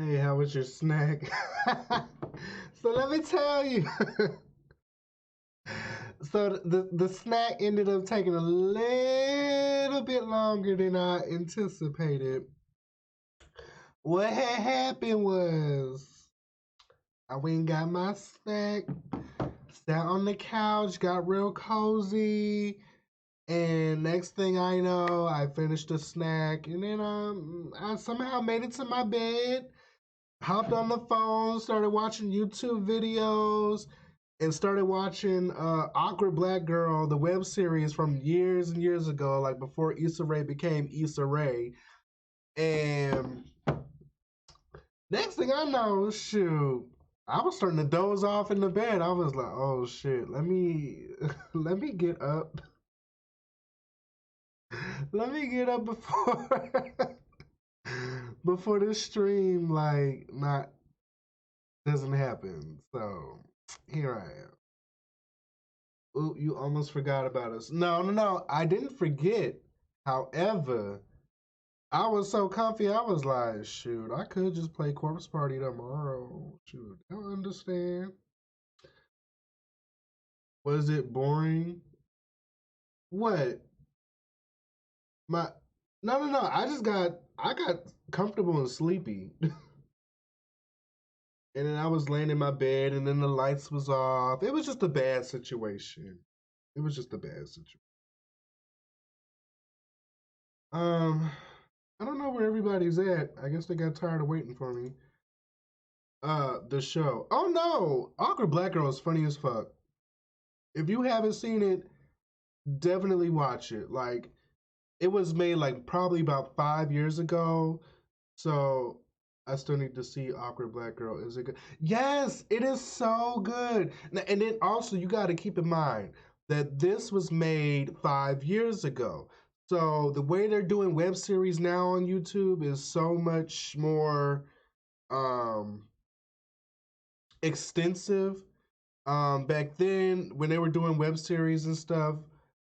Hey, how was your snack? So let me tell you. So the snack ended up taking a little bit longer than I anticipated. What had happened was I went and got my snack, sat on the couch, got real cozy, and next thing I know, I finished the snack, and then I somehow made it to my bed, hopped on the phone, started watching YouTube videos, and started watching Awkward Black Girl, the web series from years and years ago, like before Issa Rae became Issa Rae. And next thing I know, shoot, I was starting to doze off in the bed. I was like, oh shit, let me let me get up. Let me get up before before this stream like not doesn't happen. So here I am. Ooh, you almost forgot about us. No, no, no. I didn't forget. However, I was so comfy. I was like, shoot, I could just play Corpse Party tomorrow. Shoot, I don't understand. Was it boring? What? My no, no, no. I got comfortable and sleepy, and then I was laying in my bed, and then the lights was off. It was just a bad situation. It was just a bad situation. Um, I don't know where everybody's at. I guess they got tired of waiting for me. The show. Oh no, Awkward Black Girl is funny as fuck. If you haven't seen it, definitely watch it. Like it was made like probably about 5 years ago, so I still need to see Awkward Black Girl. Is it good? Yes, it is so good. And then also you got to keep in mind that this was made 5 years ago. So the way they're doing web series now on YouTube is so much more um extensive. Back then when they were doing web series and stuff,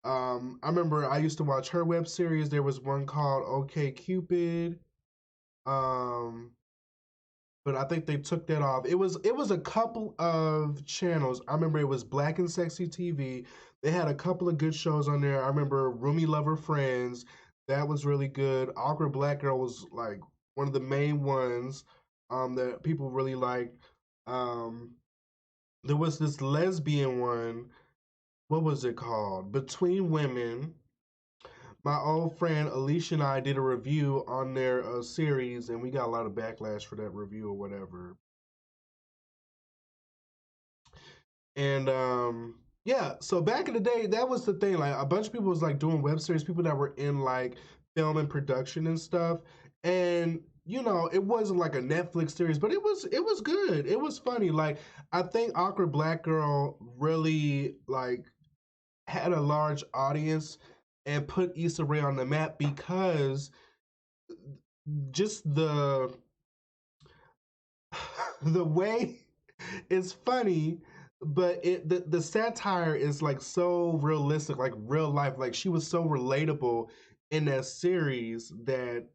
I remember I used to watch her web series. There was one called OK Cupid. Um, but I think they took that off. It was a couple of channels. I remember it was Black and Sexy TV. They had a couple of good shows on there. I remember Roomy Lover Friends. That was really good. Awkward Black Girl was like one of the main ones that people really liked. Um, there was this lesbian one. What was it called? Between Women. My old friend Alicia and I did a review on their series, and we got a lot of backlash for that review or whatever. And yeah, so back in the day, that was the thing. Like a bunch of people was like doing web series, people that were in like film and production and stuff. And you know, it wasn't like a Netflix series, but it was good. It was funny. Like I think Awkward Black Girl really like had a large audience and put Issa Rae on the map because just the way it's funny, but the satire is like so realistic, like real life. Like she was so relatable in that series that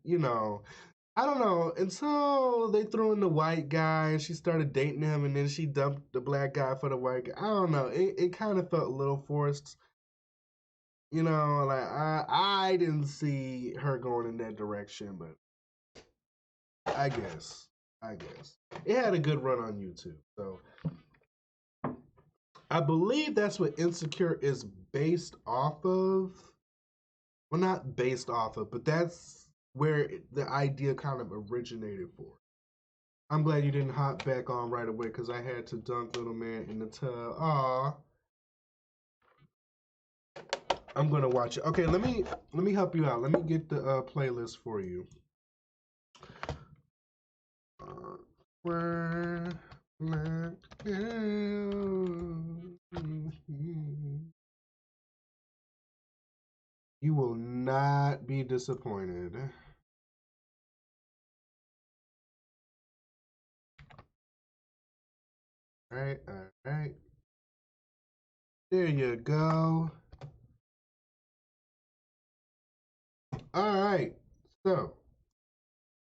I don't know, until they threw in the white guy and she started dating him and then she dumped the black guy for the white guy. I don't know. It kind of felt a little forced. Like I didn't see her going in that direction, but I guess. I guess. It had a good run on YouTube. So I believe that's what Insecure is based off of. Well, not based off of, but that's where the idea kind of originated for. I'm glad you didn't hop back on right away because I had to dunk little man in the tub. Aw. I'm gonna watch it. Okay, let me help you out. Let me get the playlist for you. Where let go. You will not be disappointed. All right, all right. There you go. All right. So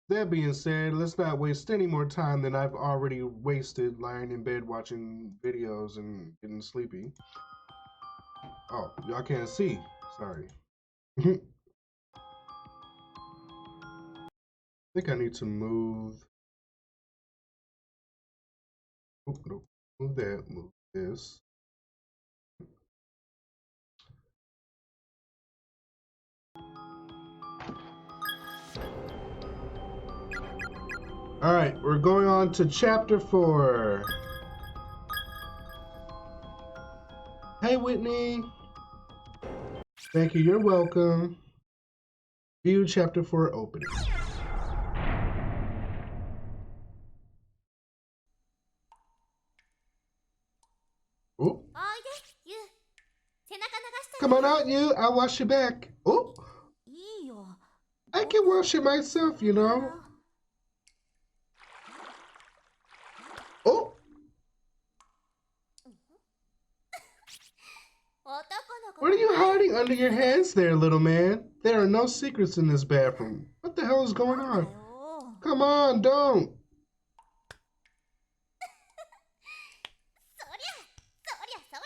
That being said, let's not waste any more time than I've already wasted lying in bed watching videos and getting sleepy. Oh, y'all can't see. Sorry. I think I need to move. Oh, nope. Move that. Move this. All right, we're going on to chapter 4. Hey, Whitney. Thank you. You're welcome. View chapter 4 opening. Oh. Come on out, you. I'll wash your back. Oh. I can wash it myself, you know. Oh. What are you hiding under your hands there, little man? There are no secrets in this bathroom. What the hell is going on? Come on, don't.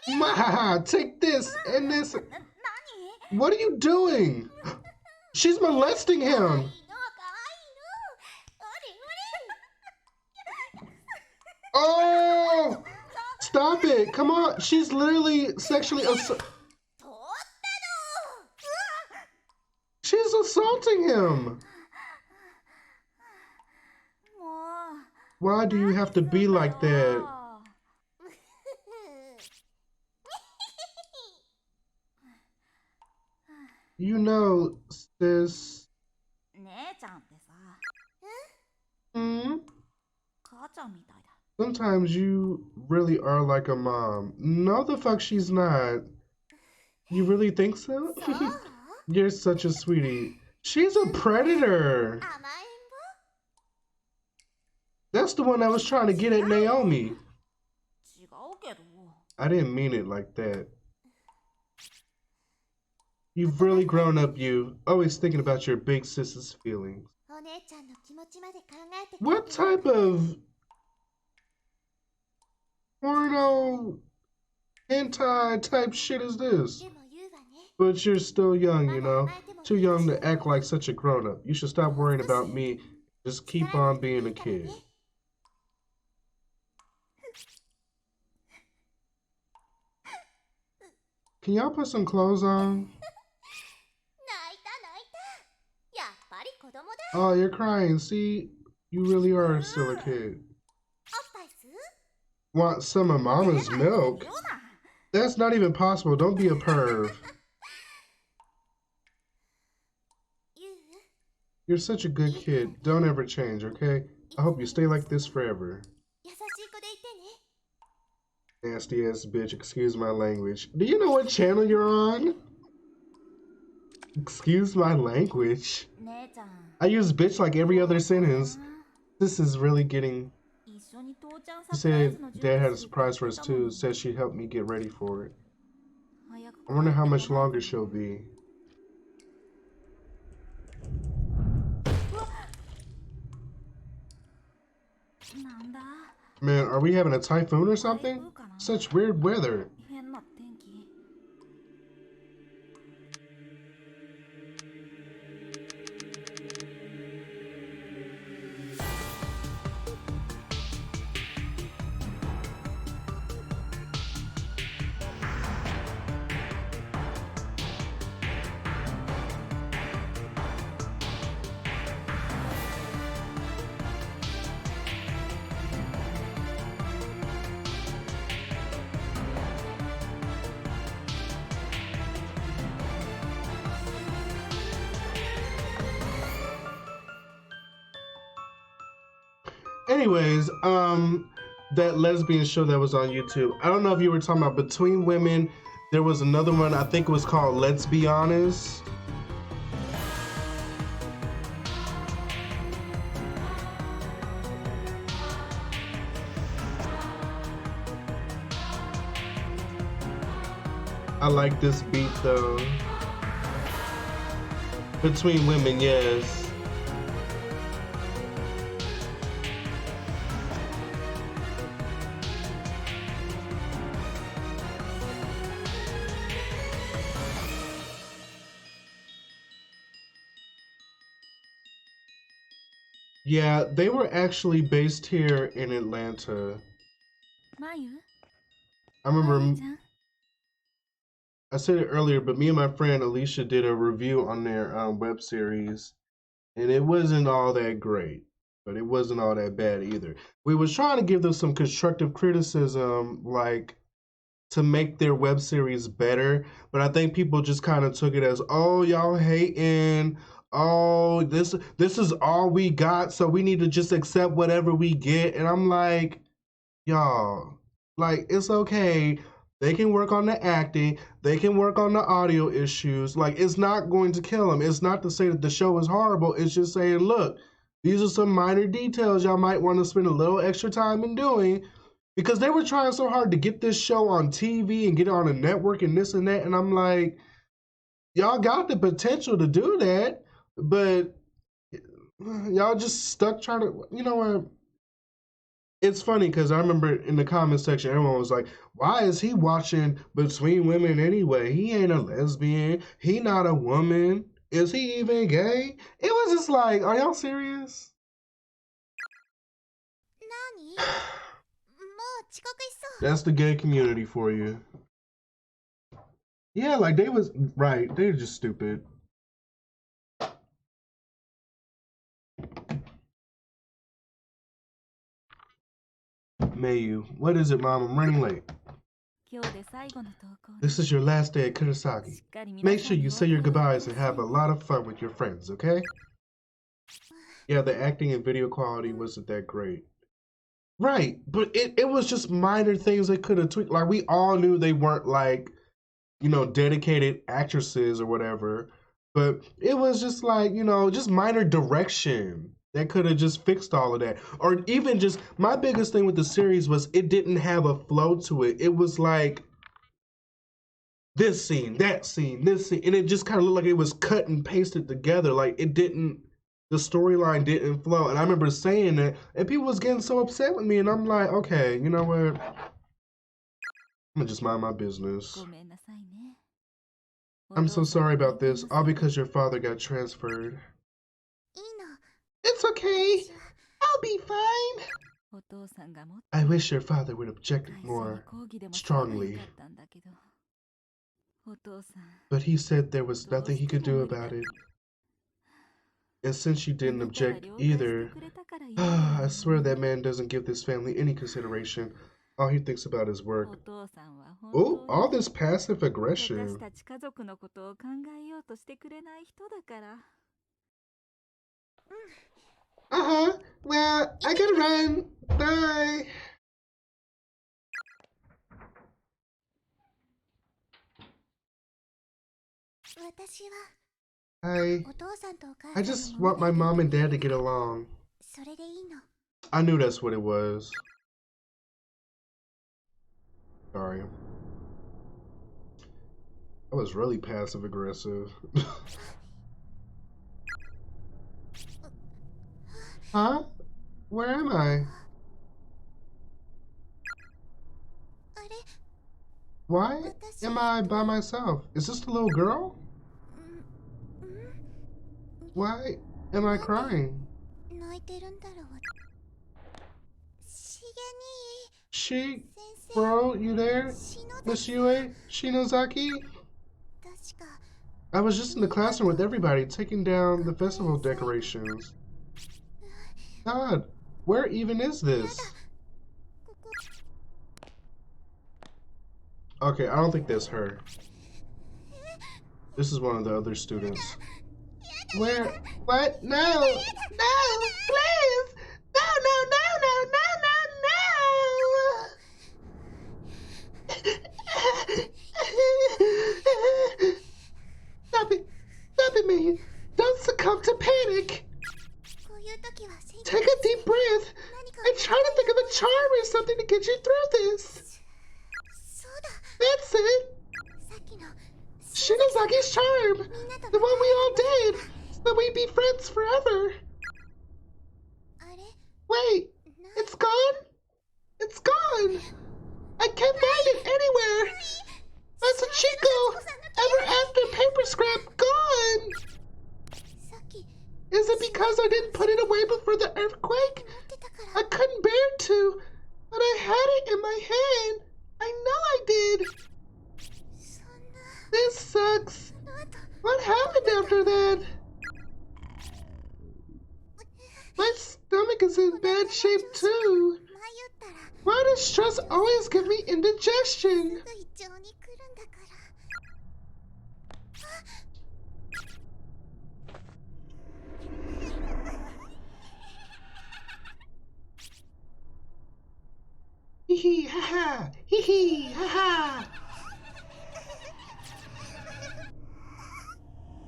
Mahaha, take this and this. What are you doing? She's molesting him. Oh! Stop it. Come on. She's literally sexually assaulting. She's assaulting him. Why do you have to be like that? You know, sis. Sometimes you really are like a mom. No, the fuck she's not. You really think so? You're such a sweetie. She's a predator. That's the one I was trying to get at Naomi. I didn't mean it like that. You've really grown up, you. Always thinking about your big sister's feelings. What type of porno hentai type shit is this? But you're still young, you know? Too young to act like such a grown-up. You should stop worrying about me. Just keep on being a kid. Can y'all put some clothes on? Oh, you're crying. See, you really are still a kid. Want some of Mama's milk? That's not even possible. Don't be a perv. You're such a good kid. Don't ever change, okay? I hope you stay like this forever. Nasty ass bitch, excuse my language. Do you know what channel you're on? Excuse my language. I use bitch like every other sentence. This is really getting... She said Dad had a surprise for us too. Said she'd help me get ready for it. I wonder how much longer she'll be. Man, are we having a typhoon or something? Such weird weather. Anyways, that lesbian show that was on YouTube. I don't know if you were talking about Between Women. There was another one, I think it was called Let's Be Honest. I like this beat though. Between Women, yes. Yeah, they were actually based here in Atlanta. I remember I said it earlier, but me and my friend Alicia did a review on their web series, and it wasn't all that great, but it wasn't all that bad either. We was trying to give them some constructive criticism, like to make their web series better, but I think people just kind of took it as, oh, y'all hating. Oh, this is all we got, so we need to just accept whatever we get. And I'm like, y'all, like, it's okay. They can work on the acting. They can work on the audio issues. Like, it's not going to kill them. It's not to say that the show is horrible. It's just saying, look, these are some minor details y'all might want to spend a little extra time in doing, because they were trying so hard to get this show on TV and get it on a network and this and that. And I'm like, y'all got the potential to do that, but y'all just stuck trying to, you know what? It's funny because I remember in the comment section, everyone was like, why is he watching Between Women anyway? He ain't a lesbian. He not a woman. Is he even gay? It was just like, are y'all serious? That's the gay community for you. Yeah, like they was, right, they're just stupid. Mayu, what is it, Mom? I'm running late. This is your last day at Kurosaki. Make sure you say your goodbyes and have a lot of fun with your friends, okay? Yeah, the acting and video quality wasn't that great. Right, but it was just minor things they could have tweaked. Like, we all knew they weren't, like, you know, dedicated actresses or whatever, but it was just like, you know, just minor direction that could have just fixed all of that. Or even just, my biggest thing with the series was it didn't have a flow to it. It was like this scene, that scene, this scene, and it just kind of looked like it was cut and pasted together. Like, it didn't, the storyline didn't flow. And I remember saying that, and people was getting so upset with me, and I'm like, okay, you know what? I'm gonna just mind my business. I'm so sorry about this, all because your father got transferred. It's okay. I'll be fine. I wish your father would object more strongly. But he said there was nothing he could do about it. And since you didn't object either, I swear that man doesn't give this family any consideration. All he thinks about is work. Oh, all this passive aggression. Well, I gotta run. Bye. I just want my mom and dad to get along. I knew that's what it was. Sorry. I was really passive aggressive. Huh? Where am I? Why am I by myself? Is this the little girl? Why am I crying? Bro, you there? Miss Yue? Shinozaki? I was just in the classroom with everybody, taking down the festival decorations. God, where even is this? Okay, I don't think that's her. This is one of the other students. Where? What? No! No! Please! No, no, no, no, no, no, no! Stop it! Stop it, man! Don't succumb to panic! Take a deep breath and try to think of a charm or something to get you through this. That's it. Shinozaki's charm, the one we all did, so we'd be friends forever. Wait, it's gone? It's gone. I can't find it anywhere. Masachiko, ever after paper scrap, gone. Is it because I didn't put put it away before the earthquake? I couldn't bear to, but I had it in my hand. I know I did. This sucks. What happened after that? My stomach is in bad shape too. Why does stress always give me indigestion? Hee hee ha ha. Hee hee ha ha.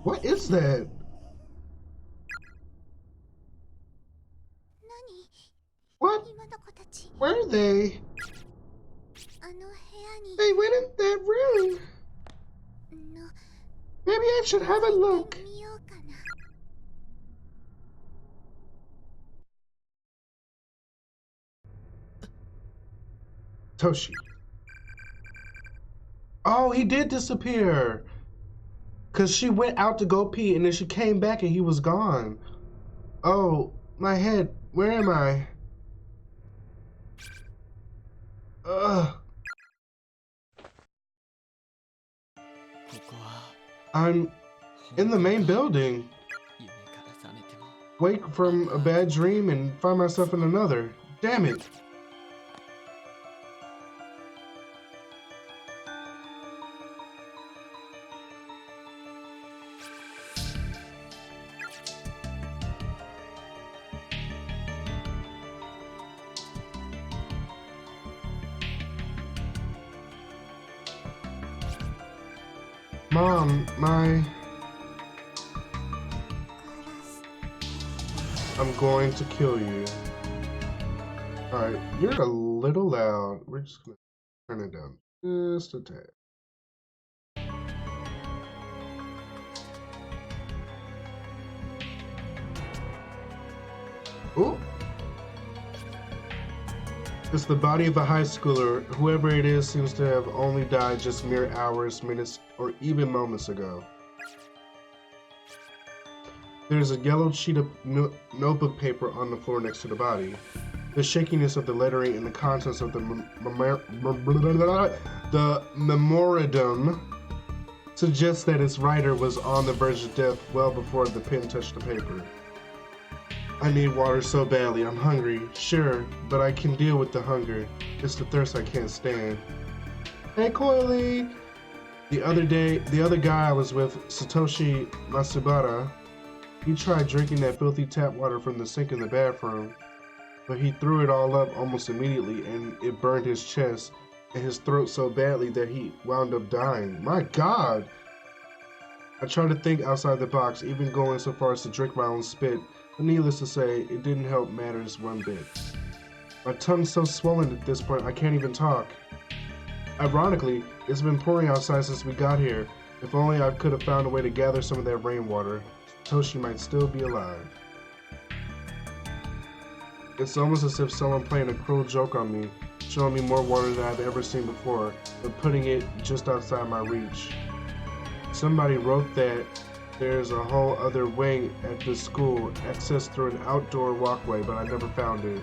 What is that? What? Where are they? They went in that room. Maybe I should have a look. Toshi. Oh, he did disappear. Cause she went out to go pee and then she came back and he was gone. Oh, my head. Where am I? Ugh. I'm in the main building. Wake from a bad dream and find myself in another. Damn it. Mom, I'm going to kill you. Alright, you're a little loud. We're just gonna turn it down just a tad. Ooh. It's the body of a high schooler. Whoever it is seems to have only died just mere hours, minutes, or even moments ago. There's a yellow sheet of notebook paper on the floor next to the body. The shakiness of the lettering and the contents of the memorandum suggests that its writer was on the verge of death well before the pen touched the paper. I need water so badly. I'm hungry, sure, but I can deal with the hunger. It's the thirst I can't stand. Hey, Coily! The other guy I was with, Satoshi Masubara, he tried drinking that filthy tap water from the sink in the bathroom, but he threw it all up almost immediately and it burned his chest and his throat so badly that he wound up dying. My God! I tried to think outside the box, even going so far as to drink my own spit, but needless to say, it didn't help matters one bit. My tongue's so swollen at this point I can't even talk. Ironically, it's been pouring outside since we got here. If only I could have found a way to gather some of that rainwater, Toshi might still be alive. It's almost as if someone playing a cruel joke on me, showing me more water than I've ever seen before, but putting it just outside my reach. Somebody wrote that there's a whole other wing at this school, accessed through an outdoor walkway, but I never found it.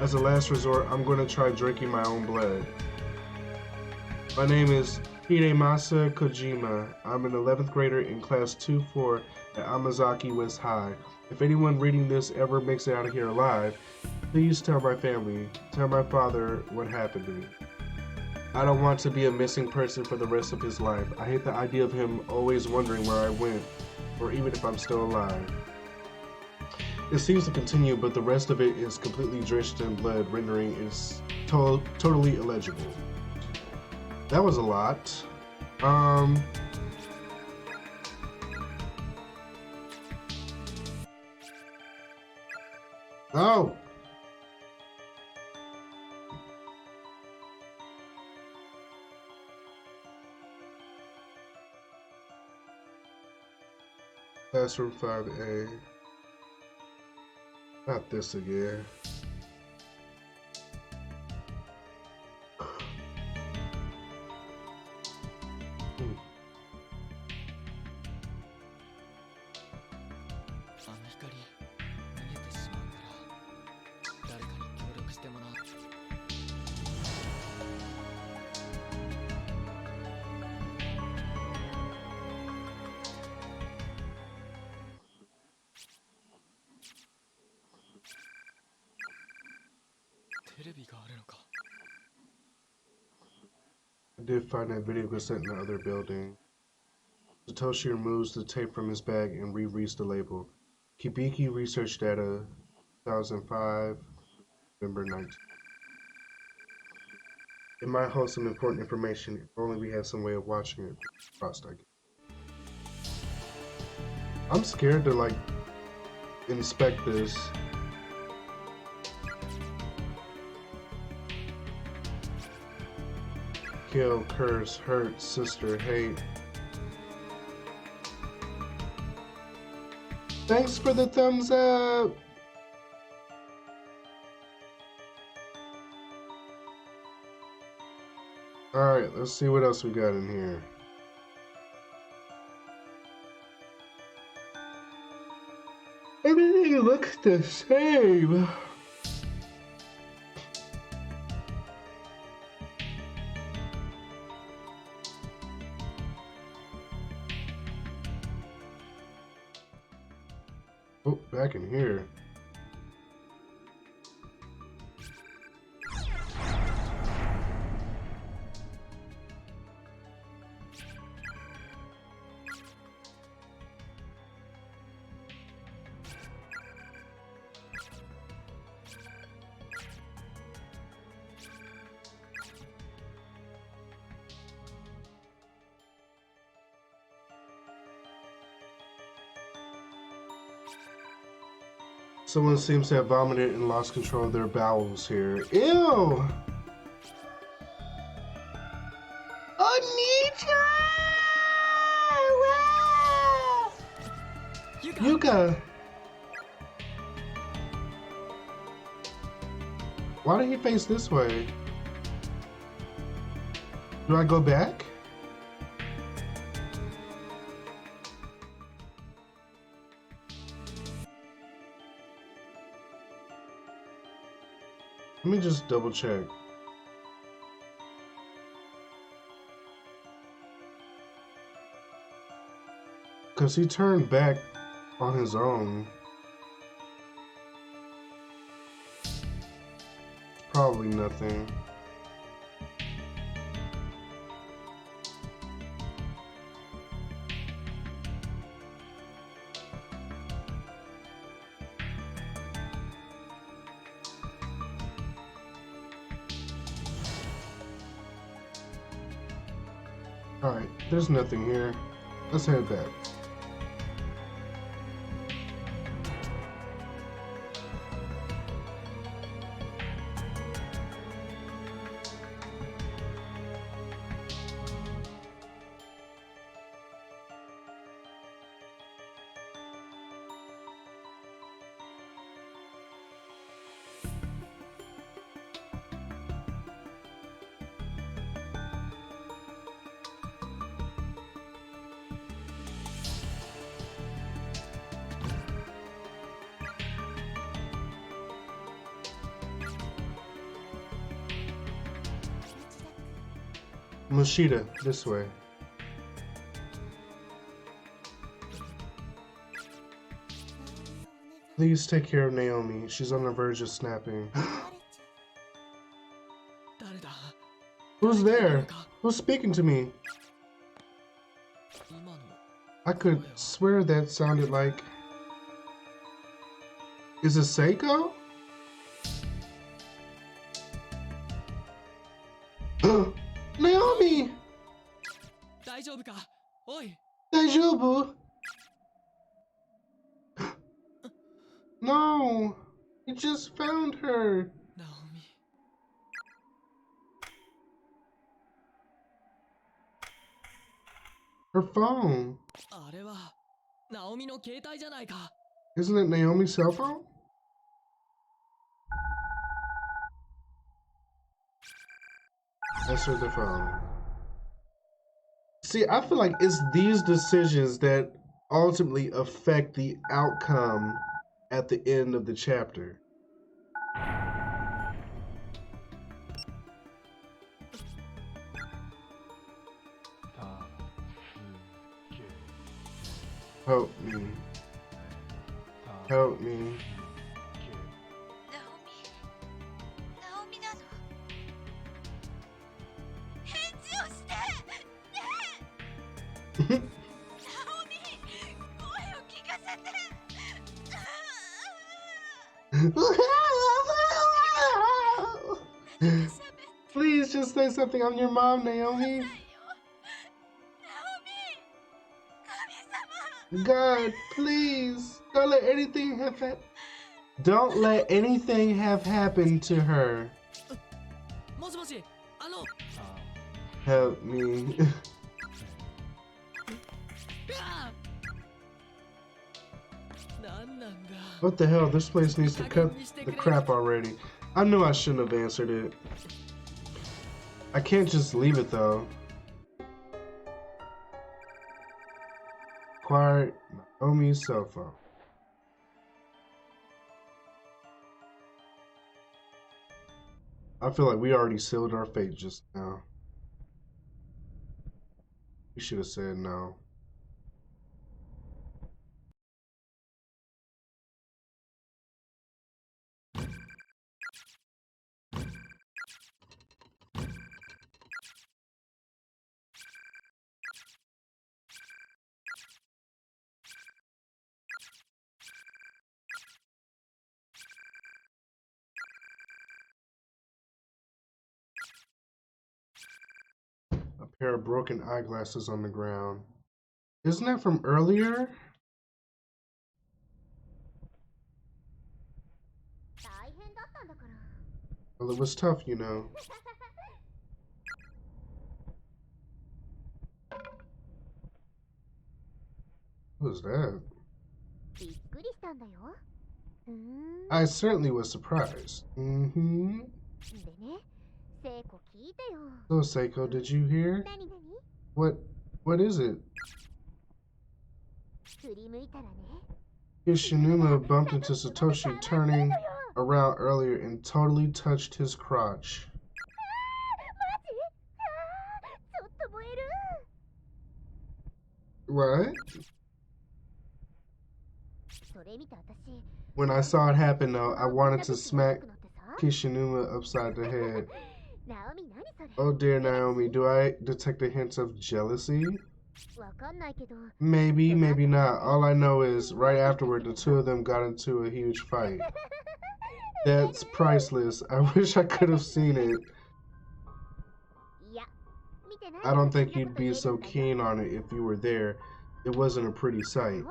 As a last resort, I'm going to try drinking my own blood. My name is Hidemasa Kojima. I'm an 11th grader in class 2-4 at Amazaki West High. If anyone reading this ever makes it out of here alive, please tell my family, tell my father what happened to me. I don't want to be a missing person for the rest of his life. I hate the idea of him always wondering where I went, or even if I'm still alive. It seems to continue, but the rest of it is completely drenched in blood, rendering it totally illegible. That was a lot. Oh! Classroom 5A. Not this again. I did find that video cassette in the other building. Satoshi removes the tape from his bag and rereads the label. Kibiki research data 2005, November 19th. It might hold some important information if only we had some way of watching it. Crossed, I guess. I'm scared to like inspect this. Kill, curse, hurt, sister, hate. Thanks for the thumbs up. Alright, let's see what else we got in here. Everything looks the same. Oh, back in here. Someone seems to have vomited and lost control of their bowels here. Ew! Onita! Yuka! Why did he face this way? Do I go back? Let me just double check. Because he turned back on his own. Probably nothing. Alright, there's nothing here. Let's head back. Moshida, this way. Please take care of Naomi. She's on the verge of snapping. Who's there? Who's speaking to me? I could swear that sounded like... Is it Seiko? Naomi! Daijoubu? No! You just found her! Her phone. Isn't it Naomi's cell phone? Answer the phone. See, I feel like it's these decisions that ultimately affect the outcome at the end of the chapter. Help me. Help me. Naomi, Please just say something. I'm your mom, Naomi. God, please. Don't let anything have happened. Don't let anything have happened to her. Help me. What the hell? This place needs to cut the crap already. I knew I shouldn't have answered it. I can't just leave it though. Acquired Naomi's cell phone. I feel like we already sealed our fate just now. We should have said no. A pair of broken eyeglasses on the ground. Isn't that from earlier? Well, it was tough, you know. What was that? I certainly was surprised. So, Seiko, did you hear? What is it? Kishinuma bumped into Satoshi turning around earlier and totally touched his crotch. What? When I saw it happen though, I wanted to smack Kishinuma upside the head. Oh dear Naomi, do I detect a hint of jealousy? Maybe, maybe not. All I know is, right afterward, the two of them got into a huge fight. That's priceless. I wish I could have seen it. I don't think you'd be so keen on it if you were there. It wasn't a pretty sight.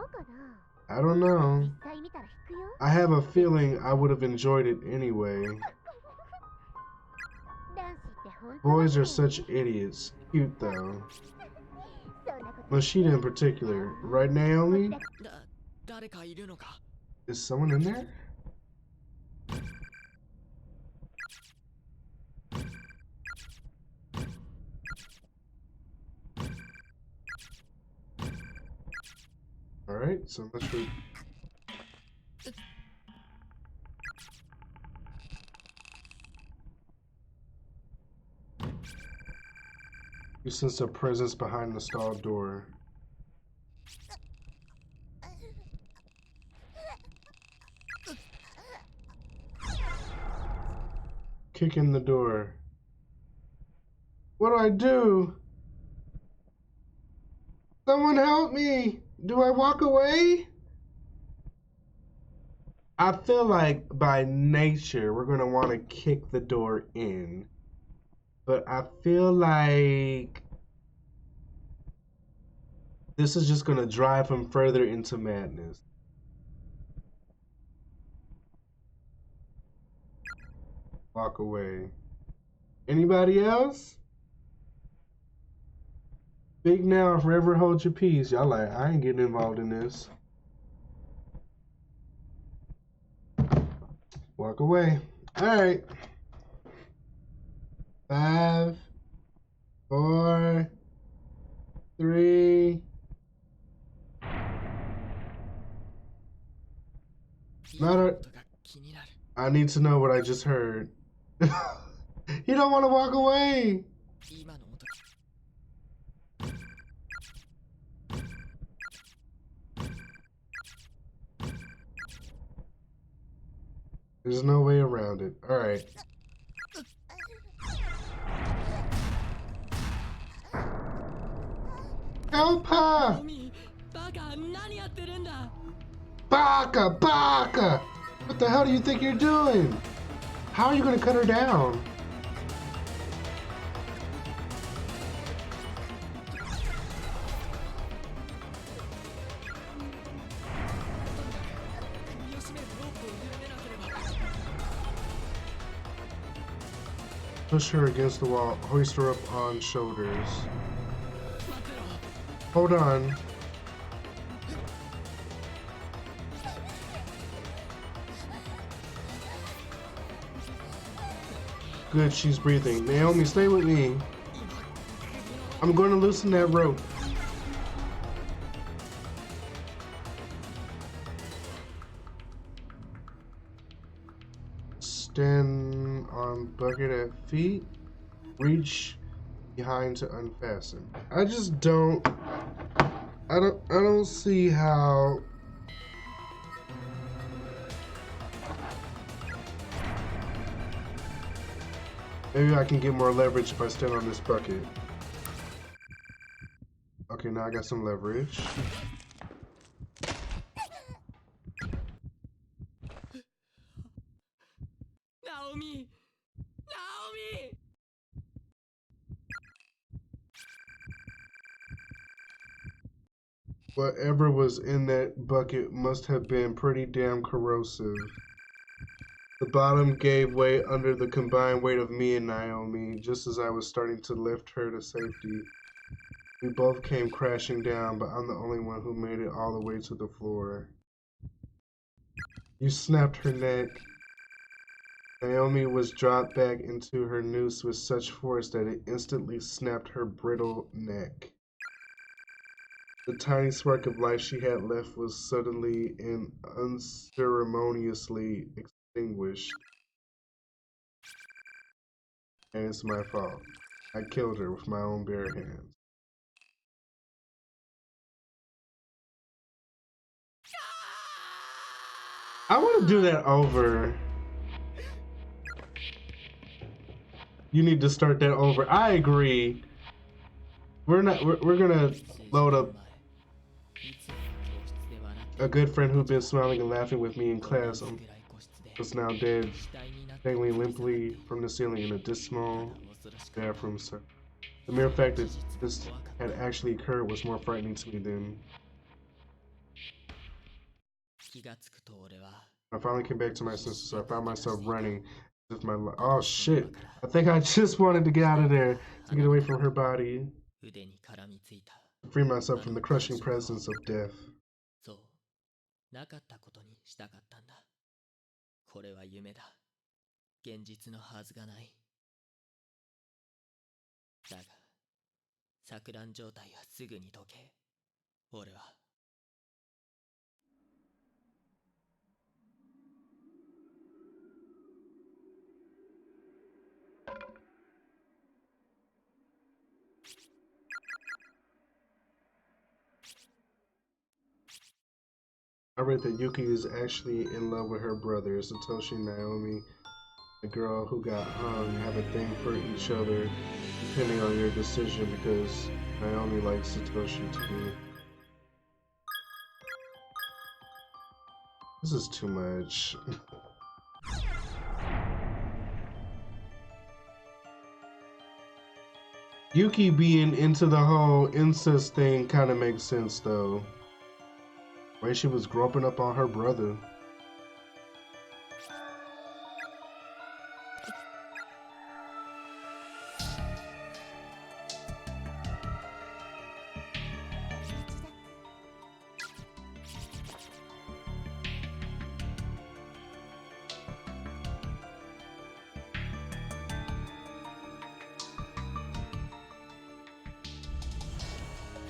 I don't know. I have a feeling I would have enjoyed it anyway. Boys are such idiots. Cute though. Moshida in particular. Right, Naomi? Is someone in there? Alright, so let's read. You sense a presence behind the stall door. Kick in the door. What do I do? Someone help me! Do I walk away? I feel like by nature we're gonna want to kick the door in. But I feel like this is just gonna drive him further into madness. Walk away. Anybody else? Big now, forever hold your peace. Y'all like, I ain't getting involved in this. Walk away. Alright. 5, 4, 3. I need to know what I just heard. He don't want to walk away. There's no way around it. All right. Help her! Baka, baka! What the hell do you think you're doing? How are you gonna cut her down? Push her against the wall, hoist her up on shoulders. Hold on. Good, she's breathing. Naomi, stay with me. I'm going to loosen that rope. Stand on bucket at feet. Reach behind to unfasten. I just don't. I don't see how. Maybe I can get more leverage if I stand on this bucket. Okay, now I got some leverage. Naomi! Naomi! Whatever was in that bucket must have been pretty damn corrosive. The bottom gave way under the combined weight of me and Naomi, just as I was starting to lift her to safety. We both came crashing down, but I'm the only one who made it all the way to the floor. You snapped her neck. Naomi was dropped back into her noose with such force that it instantly snapped her brittle neck. The tiny spark of life she had left was suddenly and unceremoniously extinguished. And it's my fault. I killed her with my own bare hands. I want to do that over. You need to start that over. I agree. We're gonna load up a good friend who'd been smiling and laughing with me in class was now dead, dangling limply from the ceiling in a dismal bathroom. So the mere fact that this had actually occurred was more frightening to me than. I finally came back to my senses, so I found myself running as if my oh shit! I think I just wanted to get out of there to get away from her body, to free myself from the crushing presence of death. なかったことにしたかったんだ。これは夢だ。現実のはずがない。だが、錯乱状態はすぐに解け。俺は。I read that Yuki is actually in love with her brother, Satoshi and Naomi, the girl who got hung, have a thing for each other, depending on your decision, because Naomi likes Satoshi too. This is too much. Yuki being into the whole incest thing kind of makes sense though. The way she was groping up on her brother.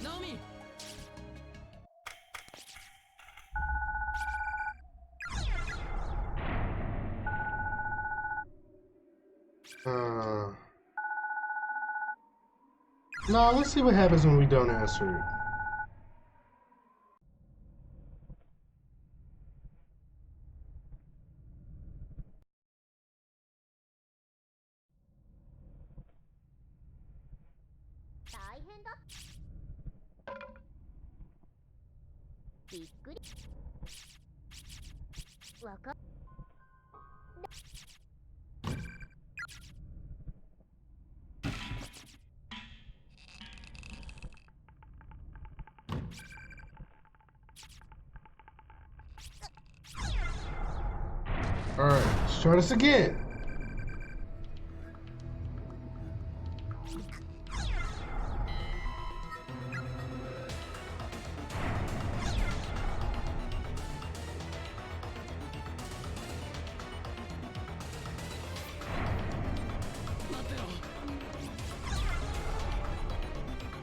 Naomi! No, let's see what happens when we don't answer it. Alright, let's try this again.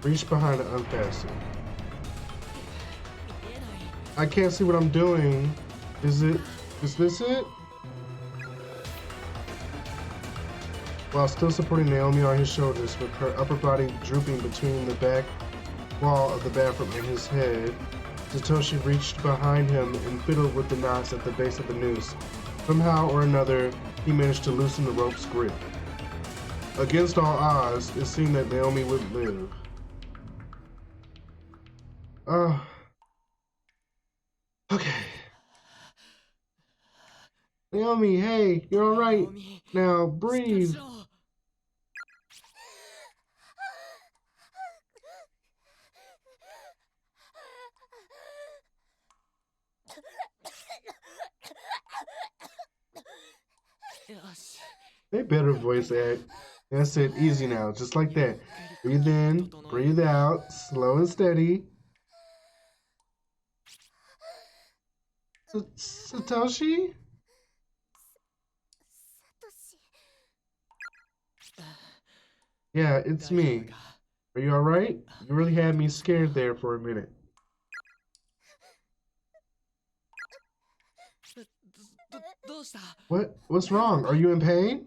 Reach behind and unfasten. I can't see what I'm doing. Is this it? While still supporting Naomi on his shoulders, with her upper body drooping between the back wall of the bathroom and his head, Satoshi reached behind him and fiddled with the knots at the base of the noose. Somehow or another, he managed to loosen the rope's grip. Against all odds, it seemed that Naomi would live. Okay. Naomi, hey, you're alright. Now breathe. They better voice act. That's it, easy now, just like that. Breathe in, breathe out, slow and steady. Satoshi? Yeah, it's me. Are you alright? You really had me scared there for a minute. What's wrong? Are you in pain?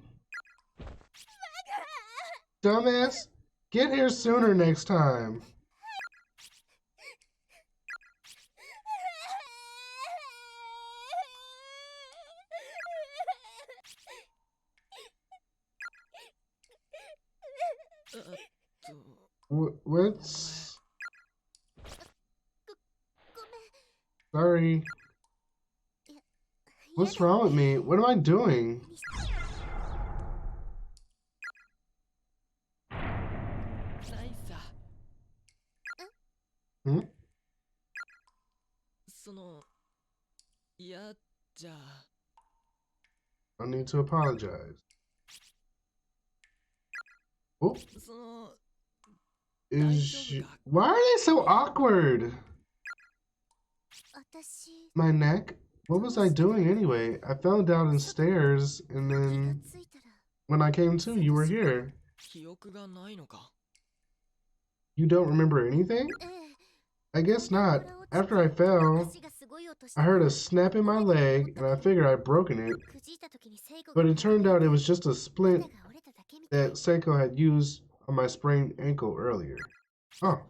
Dumbass, get here sooner next time. What's... Sorry. What's wrong with me? What am I doing? Hmm? I need to apologize. Oh. Why are they so awkward? My neck? What was I doing anyway? I fell down the stairs and then when I came to, you were here. You don't remember anything? I guess not. After I fell, I heard a snap in my leg and I figured I'd broken it. But it turned out it was just a splint that Seiko had used on my sprained ankle earlier. Oh.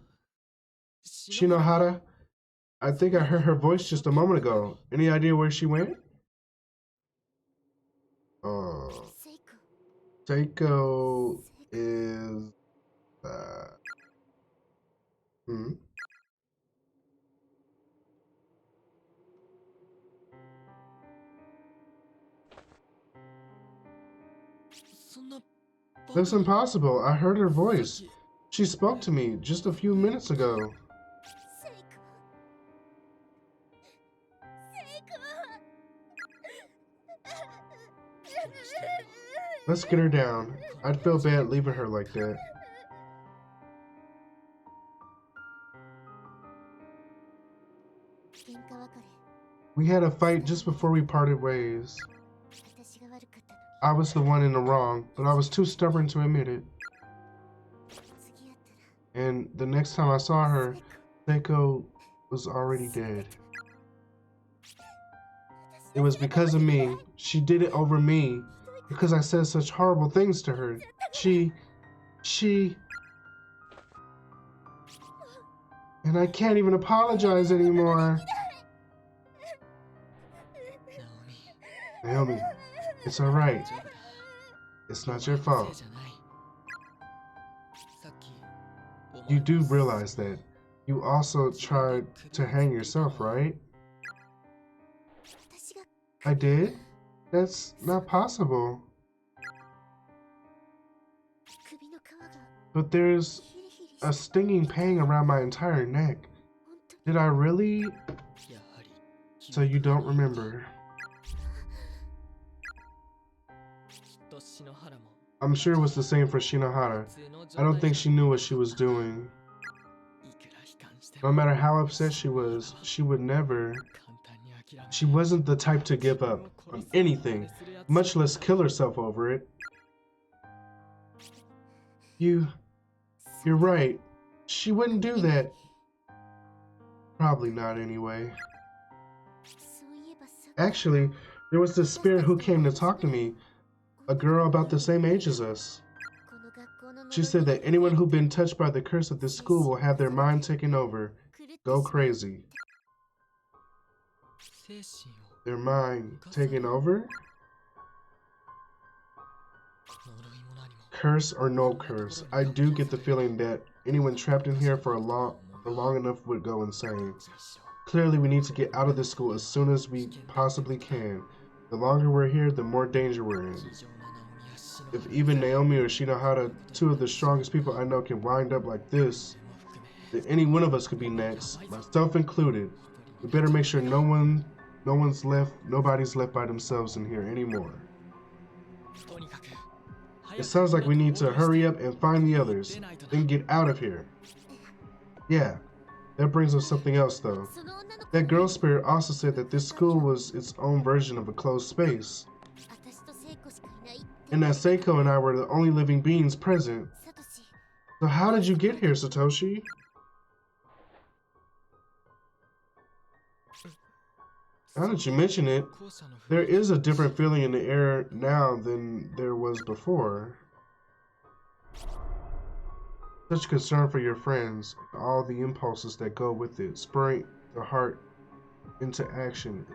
Shinohara? I think I heard her voice just a moment ago. Any idea where she went? Seiko is... That's impossible. I heard her voice. She spoke to me just a few minutes ago. Let's get her down. I'd feel bad leaving her like that. We had a fight just before we parted ways. I was the one in the wrong, but I was too stubborn to admit it. And the next time I saw her, Seiko was already dead. It was because of me. She did it over me. Because I said such horrible things to her. She... And I can't even apologize anymore. Naomi, it's alright. It's not your fault. You do realize that. You also tried to hang yourself, right? I did? That's not possible. But there's a stinging pain around my entire neck. Did I really? So you don't remember. I'm sure it was the same for Shinohara. I don't think she knew what she was doing. No matter how upset she was, she would never. She wasn't the type to give up on anything, much less kill herself over it. You're right. She wouldn't do that. Probably not anyway. Actually, there was this spirit who came to talk to me. A girl about the same age as us. She said that anyone who'd been touched by the curse of this school will have their mind taken over. Go crazy. Their mind taken over? Curse or no curse, I do get the feeling that anyone trapped in here for long enough would go insane. Clearly, we need to get out of this school as soon as we possibly can. The longer we're here, the more danger we're in. If even Naomi or Shinohara, two of the strongest people I know, can wind up like this, then any one of us could be next, myself included. We better make sure nobody's left by themselves in here anymore. It sounds like we need to hurry up and find the others, then get out of here. Yeah, that brings up something else though. That girl spirit also said that this school was its own version of a closed space. And that Seiko and I were the only living beings present. So how did you get here, Satoshi? Now that you mention it, there is a different feeling in the air now than there was before. Such concern for your friends, and all the impulses that go with it, spurring the heart into action,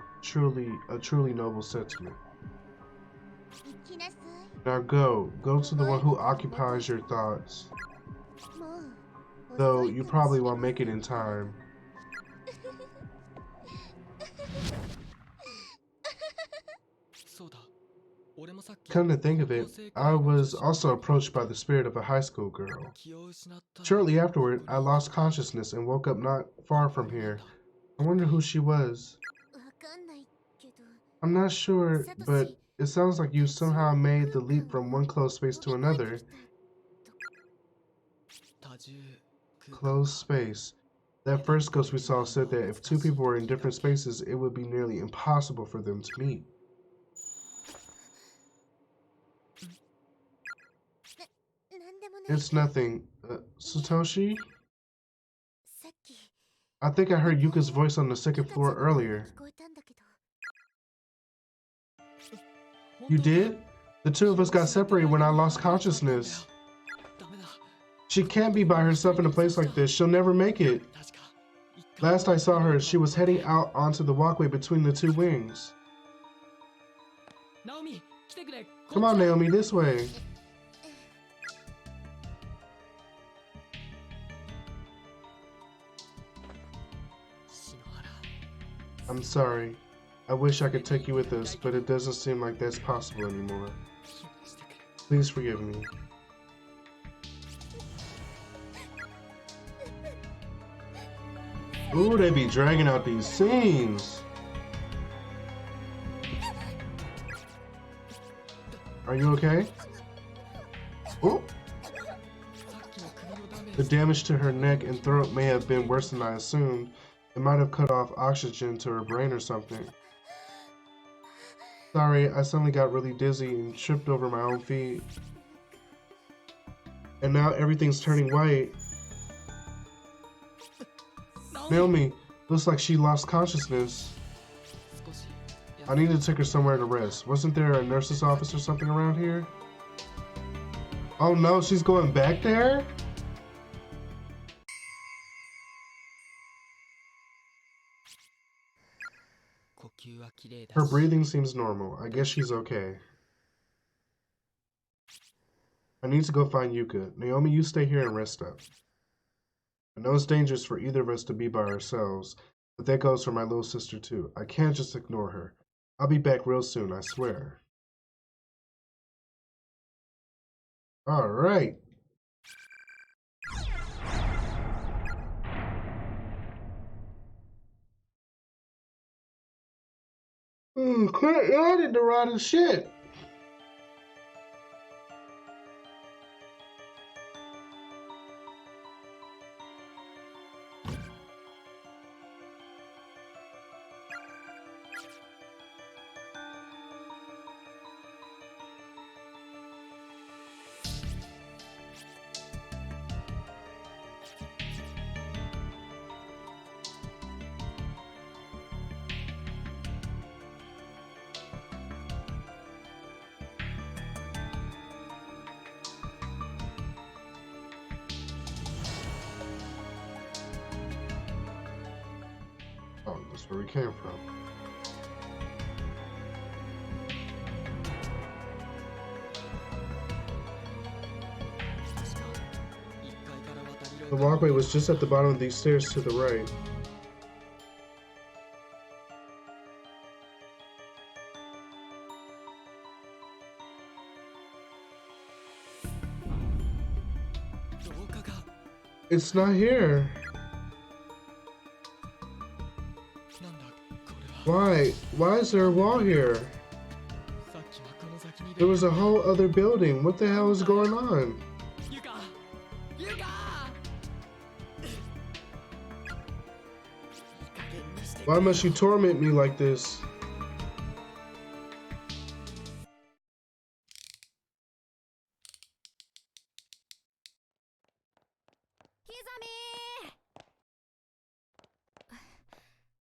a truly noble sentiment. Now go to the one who occupies your thoughts. Though you probably won't make it in time. Come to think of it, I was also approached by the spirit of a high school girl. Shortly afterward, I lost consciousness and woke up not far from here. I wonder who she was. I'm not sure, but it sounds like you somehow made the leap from one closed space to another. Closed space. That first ghost we saw said that if two people were in different spaces, it would be nearly impossible for them to meet. It's nothing. Satoshi? I think I heard Yuka's voice on the second floor earlier. You did? The two of us got separated when I lost consciousness. She can't be by herself in a place like this. She'll never make it. Last I saw her, she was heading out onto the walkway between the two wings. Come on, Naomi, this way. I'm sorry. I wish I could take you with us, but it doesn't seem like that's possible anymore. Please forgive me. Ooh, they be dragging out these scenes. Are you okay? Oh. The damage to her neck and throat may have been worse than I assumed. It might have cut off oxygen to her brain or something. Sorry, I suddenly got really dizzy and tripped over my own feet. And now everything's turning white. Naomi, looks like she lost consciousness. I need to take her somewhere to rest. Wasn't there a nurse's office or something around here? Oh no, she's going back there? Her breathing seems normal. I guess she's okay. I need to go find Yuka. Naomi, you stay here and rest up. I know it's dangerous for either of us to be by ourselves, but that goes for my little sister too. I can't just ignore her. I'll be back real soon, I swear. All right. Quit adding the rotten shit. Oh, that's where we came from. The walkway was just at the bottom of these stairs to the right. It's not here. Why? Why is there a wall here? There was a whole other building. What the hell is going on? Why must you torment me like this?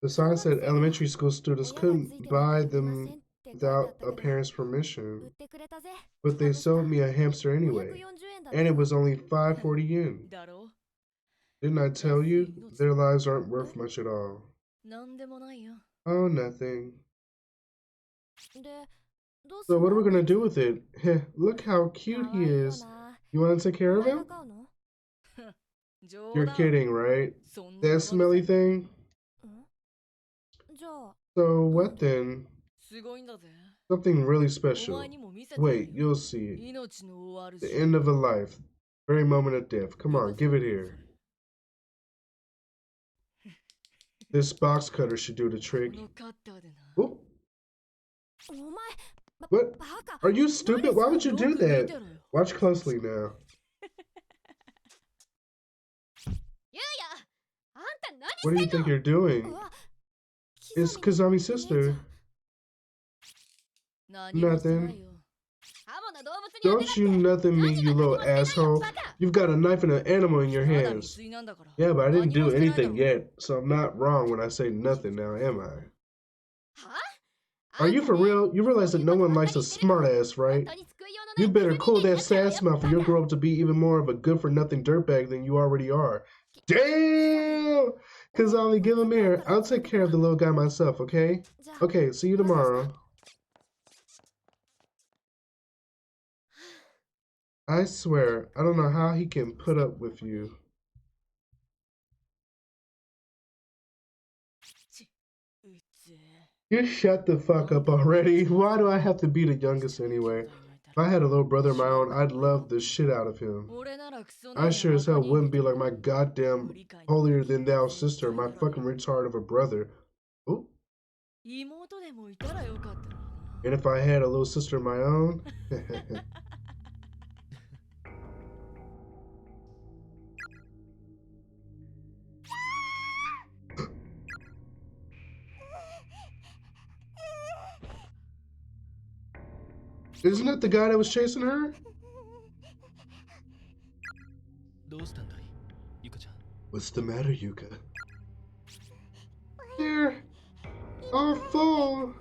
The sign said elementary school students couldn't buy them without a parent's permission. But they sold me a hamster anyway. And it was only 540 yen. Didn't I tell you? Their lives aren't worth much at all. Oh, nothing. So what are we gonna do with it? Look how cute he is. You wanna take care of him? You're kidding, right? That smelly thing? So what then? Something really special. Wait, you'll see. The end of a life. Very moment of death. Come on, give it here. This box cutter should do the trick. Oop. What? Are you stupid? Why would you do that? Watch closely now. What do you think you're doing? It's Kazami's sister. Nothing. Don't you nothing me, you little asshole. You've got a knife and an animal in your hands. Yeah, but I didn't do anything yet, so I'm not wrong when I say nothing now, am I? Are you for real? You realize that no one likes a smartass, right? You better cool that sass mouth or you'll grow up to be even more of a good-for-nothing dirtbag than you already are. Damn! Kazami, give him here. I'll take care of the little guy myself, okay? Okay, see you tomorrow. I swear, I don't know how he can put up with you. You shut the fuck up already. Why do I have to be the youngest anyway? If I had a little brother of my own, I'd love the shit out of him. I sure as hell wouldn't be like my goddamn holier than thou sister, my fucking retard of a brother. Ooh. And if I had a little sister of my own? Isn't it the guy that was chasing her? What's the matter, Yuka? They're all full.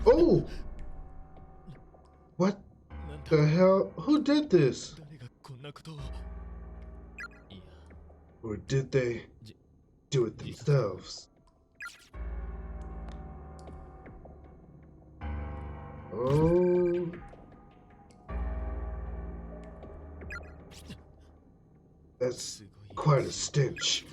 Oh! What the hell? Who did this? Or did they do it themselves? Oh. That's quite a stench.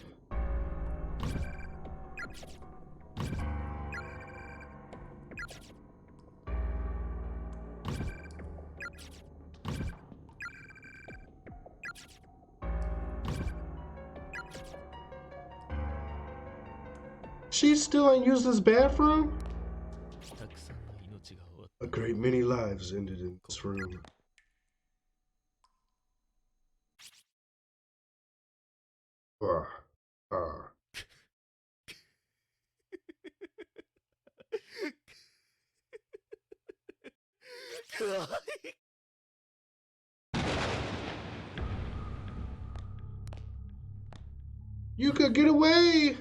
She still ain't used this bathroom? A great many lives ended in this room. You could get away!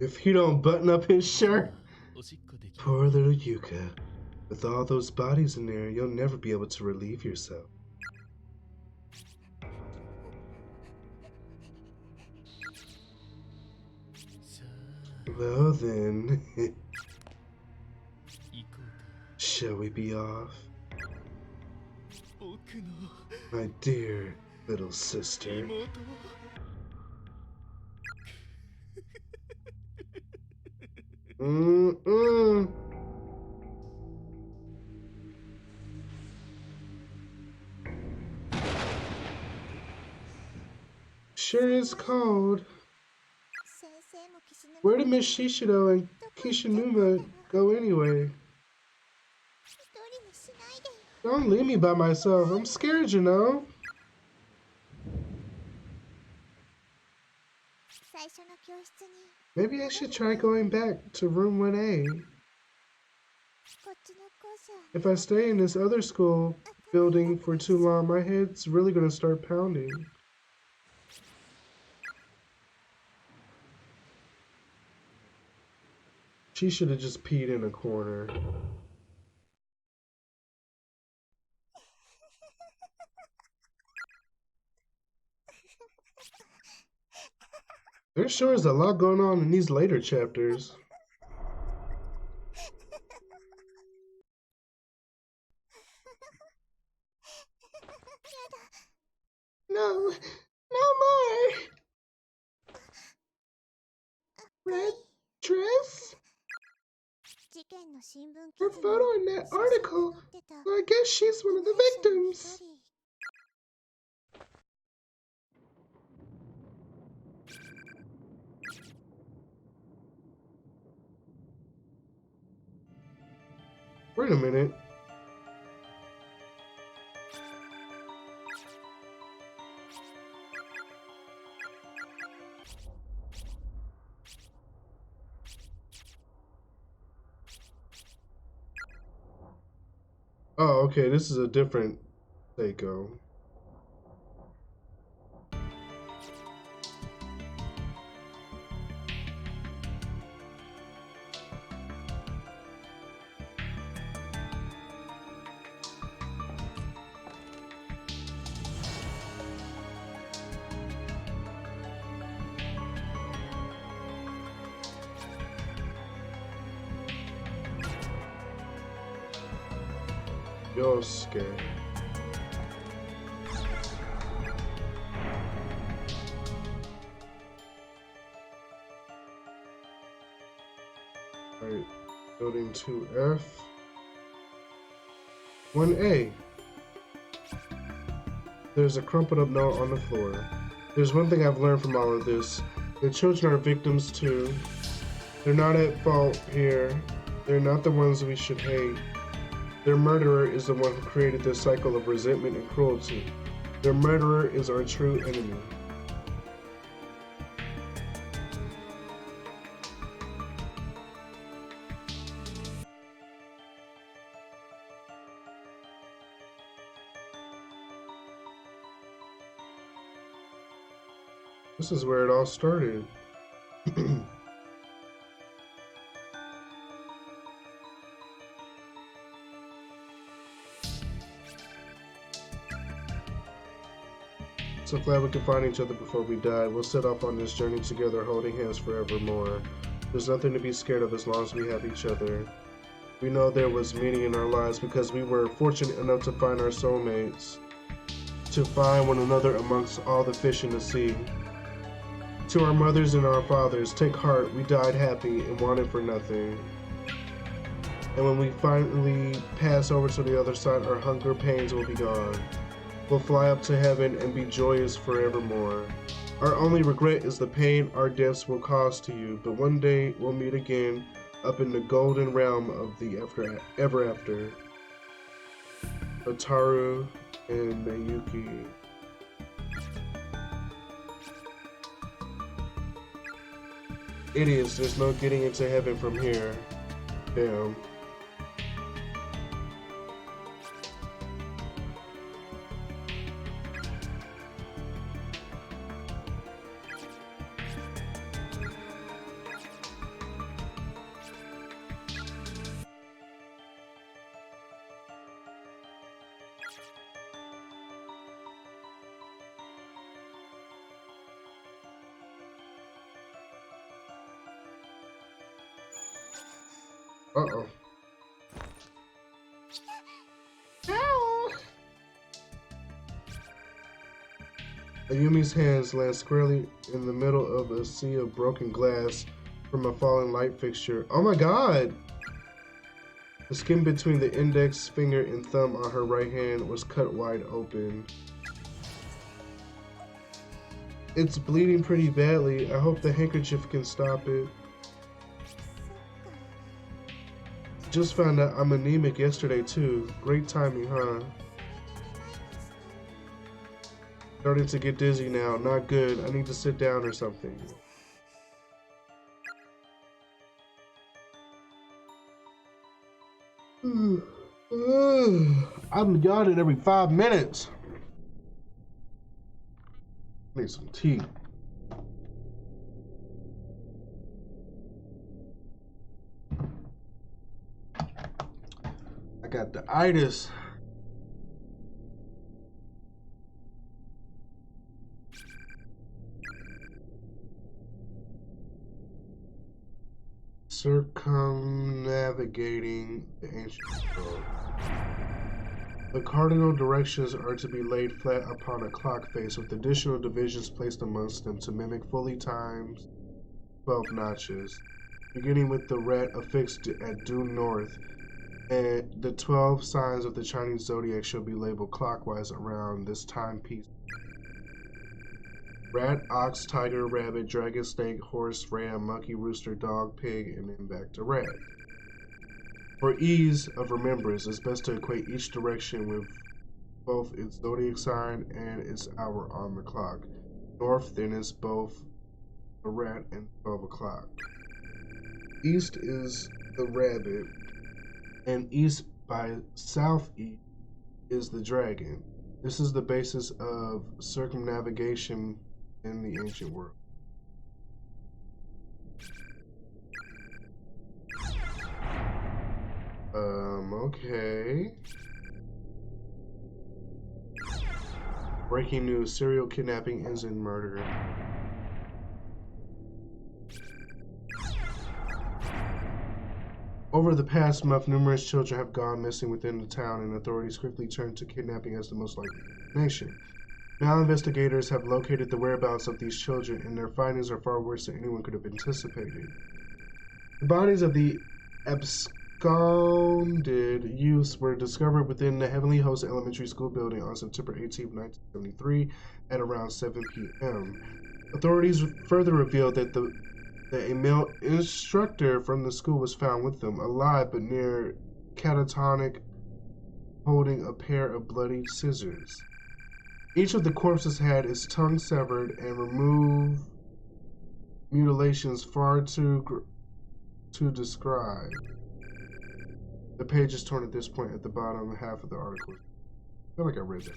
If he don't button up his shirt. Poor little Yuka. With all those bodies in there, you'll never be able to relieve yourself. Well then, shall we be off? My dear little sister. Sure is cold. Where did Miss Shishido and Kishinuma go anyway? Don't leave me by myself. I'm scared, you know. Maybe I should try going back to room 1A. If I stay in this other school building for too long, my head's really gonna start pounding. She should have just peed in a corner. There sure is a lot going on in these later chapters. No, no more. Red dress? Her photo in that article. I guess she's one of the victims. Wait a minute. Oh, okay, this is a different Seiko. Yosuke. Alright, building 2F. 1A. There's a crumpled up note on the floor. There's one thing I've learned from all of this. The children are victims too. They're not at fault here. They're not the ones we should hate. Their murderer is the one who created this cycle of resentment and cruelty. Their murderer is our true enemy. This is where it all started. So glad we could find each other before we die. We'll set off on this journey together, holding hands forevermore. There's nothing to be scared of as long as we have each other. We know there was meaning in our lives because we were fortunate enough to find our soulmates, to find one another amongst all the fish in the sea. To our mothers and our fathers, take heart, we died happy and wanted for nothing. And when we finally pass over to the other side, our hunger pains will be gone. We'll fly up to heaven and be joyous forevermore. Our only regret is the pain our deaths will cause to you, but one day we'll meet again up in the golden realm of the ever after. Otaru and Mayuki. Idiots, there's no getting into heaven from here. Damn. Uh-oh. Ow! Ayumi's hands land squarely in the middle of a sea of broken glass from a fallen light fixture. Oh my god! The skin between the index finger and thumb on her right hand was cut wide open. It's bleeding pretty badly. I hope the handkerchief can stop it. Just found out I'm anemic yesterday too. Great timing, huh? Starting to get dizzy now. Not good. I need to sit down or something. I'm yawning every 5 minutes. Need some tea. I got the itis. Circumnavigating the ancient world. The cardinal directions are to be laid flat upon a clock face with additional divisions placed amongst them to mimic fully times 12 notches, beginning with the rat affixed at due north, and the 12 signs of the Chinese zodiac shall be labeled clockwise around this timepiece. Rat, ox, tiger, rabbit, dragon, snake, horse, ram, monkey, rooster, dog, pig, and then back to rat. For ease of remembrance, it's best to equate each direction with both its zodiac sign and its hour on the clock. North then is both the rat and 12 o'clock. East is the rabbit, and east by southeast is the dragon. This is the basis of circumnavigation in the ancient world. Okay. Breaking news, serial kidnapping ends in murder. Over the past month, numerous children have gone missing within the town, and authorities quickly turned to kidnapping as the most likely explanation. Now investigators have located the whereabouts of these children, and their findings are far worse than anyone could have anticipated. The bodies of the absconded youths were discovered within the Heavenly Host Elementary School building on September 18, 1973 at around 7 p.m. Authorities further revealed that a male instructor from the school was found with them, alive but near catatonic, holding a pair of bloody scissors. Each of the corpses had its tongue severed and removed mutilations far too to describe. The page is torn at this point at the bottom half of the article. I feel like I read that.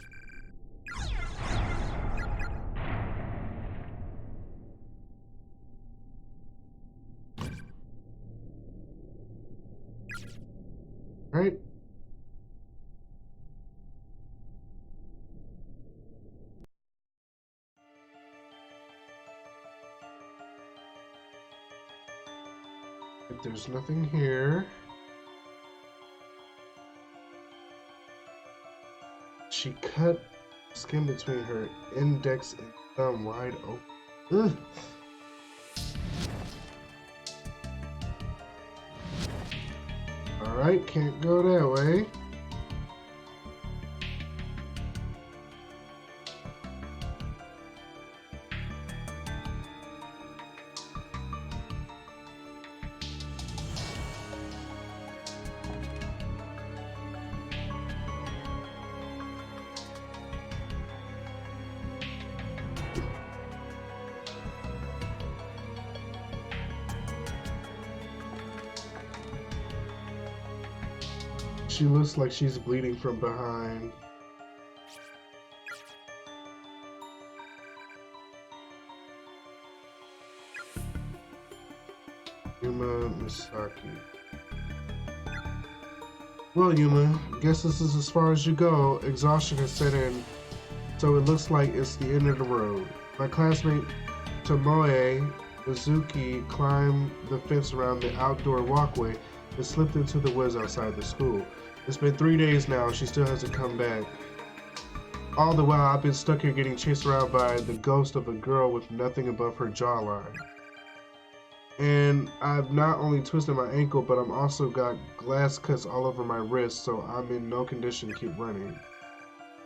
All right. If there's nothing here. She cut skin between her index and thumb wide open. Ugh. Alright, can't go that way. She looks like she's bleeding from behind. Yuma Misaki. Well, Yuma, guess this is as far as you go. Exhaustion has set in, so it looks like it's the end of the road. My classmate Tomoe Mizuki climbed the fence around the outdoor walkway and slipped into the woods outside the school. It's been 3 days now, she still hasn't come back. All the while, I've been stuck here getting chased around by the ghost of a girl with nothing above her jawline. And I've not only twisted my ankle, but I'm also got glass cuts all over my wrist, so I'm in no condition to keep running.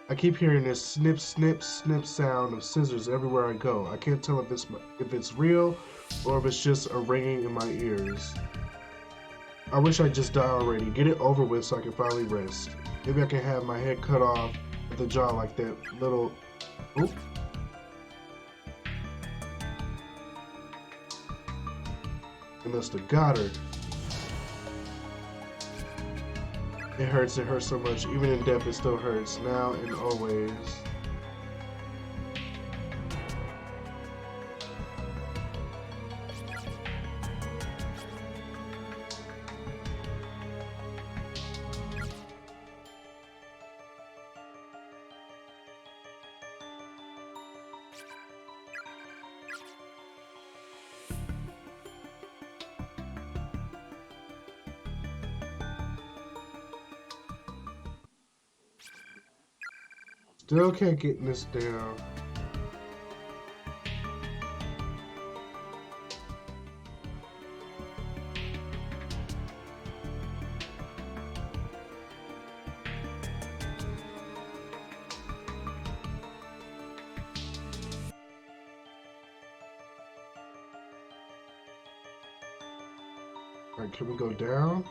I keep hearing this snip, snip, snip sound of scissors everywhere I go. I can't tell if it's real or if it's just a ringing in my ears. I wish I'd just die already. Get it over with so I can finally rest. Maybe I can have my head cut off at the jaw like that little... Oop. They must have got her. It hurts so much. Even in death, it still hurts. Now and always. Still can't get this down. Alright, can we go down?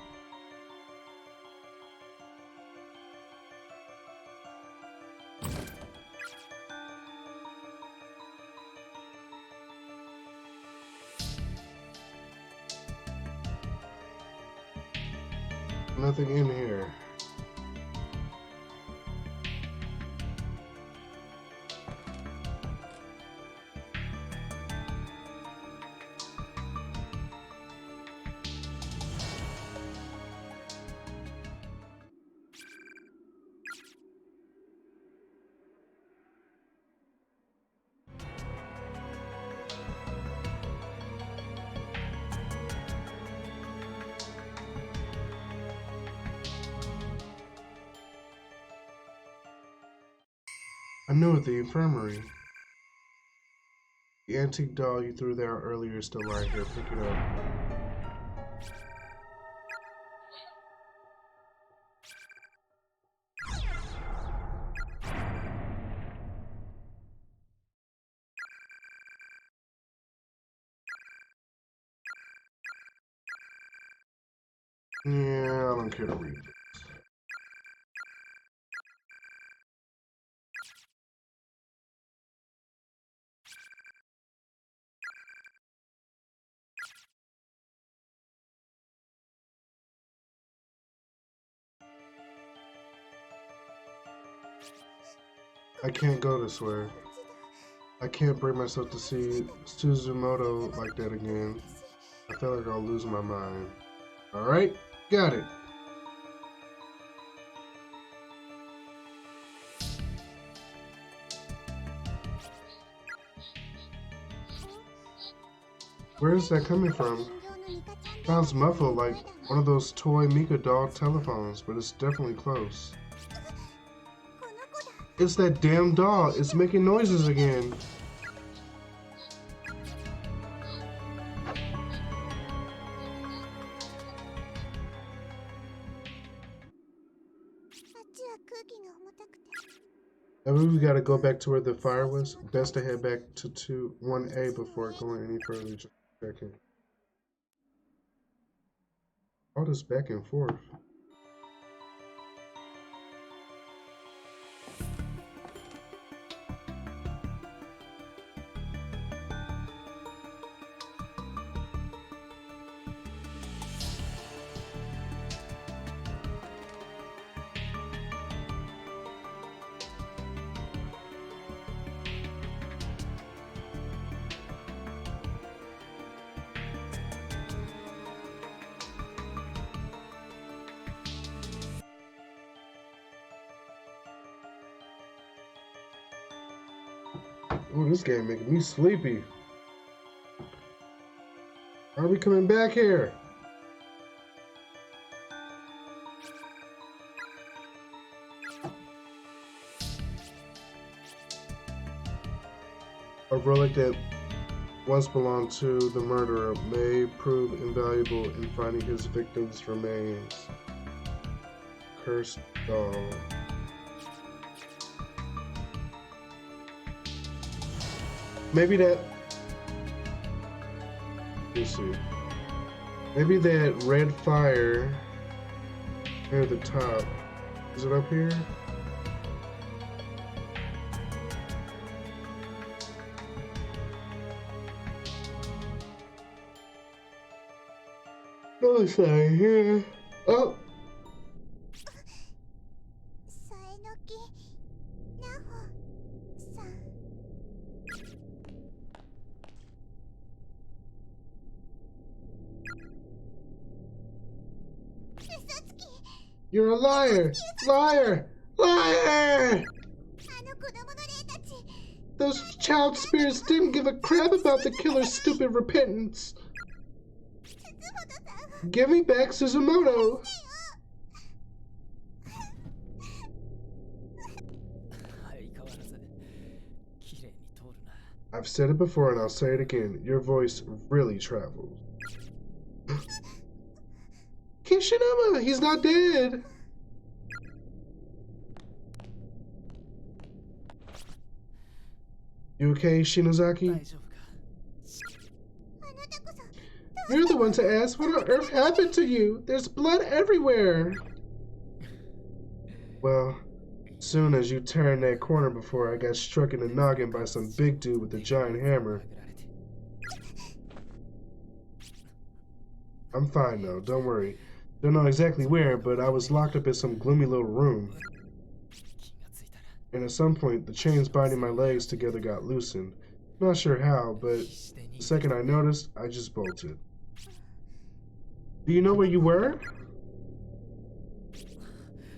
Nothing in here. I knew it, the infirmary. The antique doll you threw there earlier is still lying here. Pick it up. Yeah, I don't care to read it. I can't go this way. I can't bring myself to see Suzumoto like that again. I feel like I'll lose my mind. Alright, got it. Where is that coming from? Sounds muffled like one of those toy Mika doll telephones, but it's definitely close. It's that damn doll. It's making noises again. I believe we gotta go back to where the fire was. Best to head back to 1A before going any further. Just checking. All this back and forth. Oh, this game making me sleepy. Are we coming back here? A relic that once belonged to the murderer may prove invaluable in finding his victim's remains. Cursed doll. Maybe that. Let's see. Maybe that red fire near the top. Is it up here? No, it's not here. Oh! You're a liar! Liar! Liar! Those child spirits didn't give a crap about the killer's stupid repentance. Give me back Suzumoto! I've said it before and I'll say it again. Your voice really travels. Kishinuma, he's not dead. You okay, Shinozaki? You're the one to ask. What on earth happened to you? There's blood everywhere. Well, soon as you turned that corner before I got struck in the noggin by some big dude with a giant hammer. I'm fine though, don't worry. Don't know exactly where, but I was locked up in some gloomy little room. And at some point, the chains binding my legs together got loosened. Not sure how, but the second I noticed, I just bolted. Do you know where you were?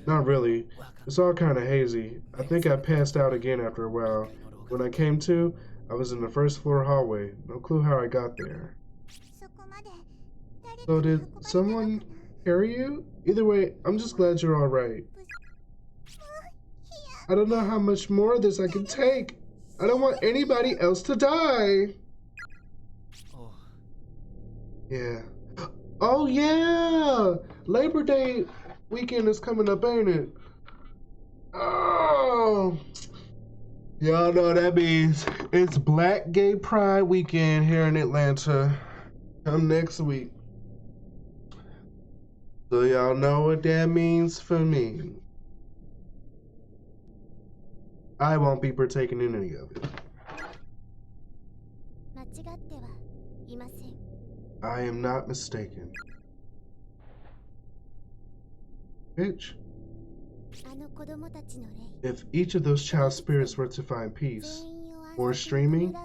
Not really. It's all kind of hazy. I think I passed out again after a while. When I came to, I was in the first floor hallway. No clue how I got there. So did someone carry you? Either way, I'm just glad you're alright. I don't know how much more of this I can take. I don't want anybody else to die. Yeah. Oh yeah! Labor Day weekend is coming up, ain't it? Oh! Y'all know what that means. It's Black Gay Pride weekend here in Atlanta. Come next week. So y'all know what that means for me. I won't be partaking in any of it. I am not mistaken. Bitch. If each of those child spirits were to find peace, more streaming?